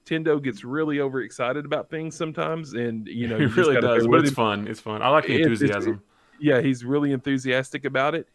Tendo gets really overexcited about things sometimes, and He you just really got to bear does, but with it's him. fun. It's fun. I like the enthusiasm. Yeah, he's really enthusiastic about it.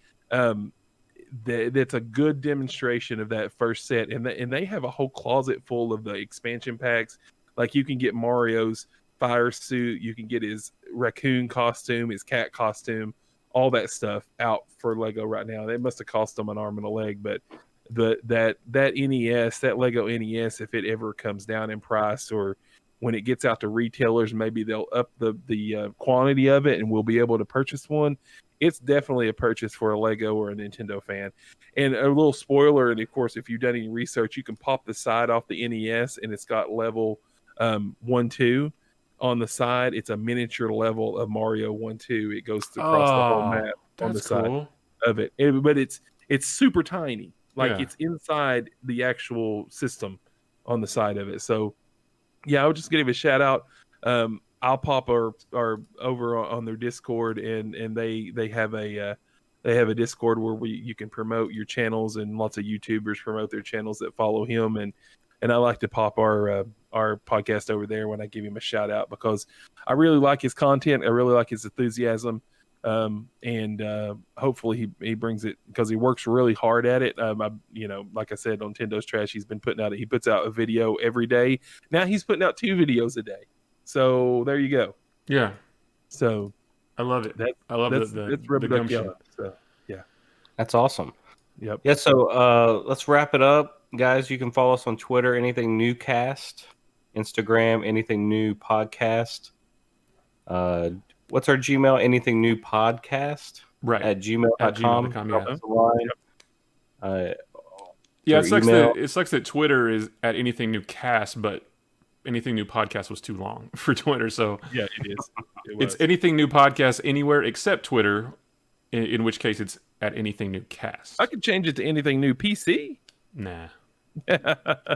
That's a good demonstration of that first set, and they have a whole closet full of the expansion packs. Like you can get Mario's fire suit, you can get his raccoon costume, his cat costume, all that stuff out for Lego right now. They must have cost them an arm and a leg, but that NES, that Lego NES, if it ever comes down in price, or when it gets out to retailers, maybe they'll up the quantity of it, and we'll be able to purchase one. It's definitely a purchase for a Lego or a Nintendo fan. And a little spoiler, and of course, if you've done any research, you can pop the side off the NES, and it's got level 1-2 on the side. It's a miniature level of Mario 1-2. It goes across the whole Oh, map on the that's side cool. of it. But it's super tiny. Like Yeah. it's inside the actual system on the side of it. So yeah, I would just give a shout out. I'll pop our over on their Discord, and they have a Discord where you can promote your channels, and lots of YouTubers promote their channels that follow him, and I like to pop our podcast over there when I give him a shout out, because I really like his content. I really like his enthusiasm. And hopefully he brings it, because he works really hard at it. Like I said, on Nintendo's Trash, he puts out a video every day. Now he's putting out 2 videos a day. So there you go. Yeah. So I love it. that I love that's the Rubber Duck gumption. Yellow. So yeah. That's awesome. Yep. Yeah, so let's wrap it up. Guys, you can follow us on Twitter, Anything New Cast, Instagram, Anything New Podcast. What's our Gmail? Anything New Podcast Right. at gmail.com. At gmail.com, yeah. That's the line. Yeah, through email. it sucks that Twitter is at Anything New Cast, but Anything New Podcast was too long for Twitter. So Yeah, it is. it's Anything New Podcast anywhere except Twitter, in which case it's at Anything New Cast. I could change it to Anything New PC. Nah. We're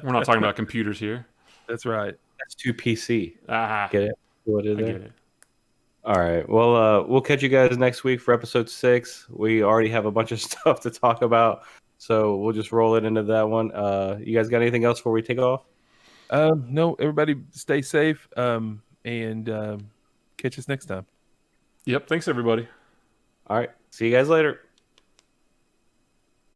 not talking about computers here. That's right. That's 2PC. Ah, Get it? What is I it? get it. All right. Well, we'll catch you guys next week for episode 6. We already have a bunch of stuff to talk about, so we'll just roll it into that one. You guys got anything else before we take off? No, everybody stay safe, and catch us next time. Yep. Thanks, everybody. All right. See you guys later.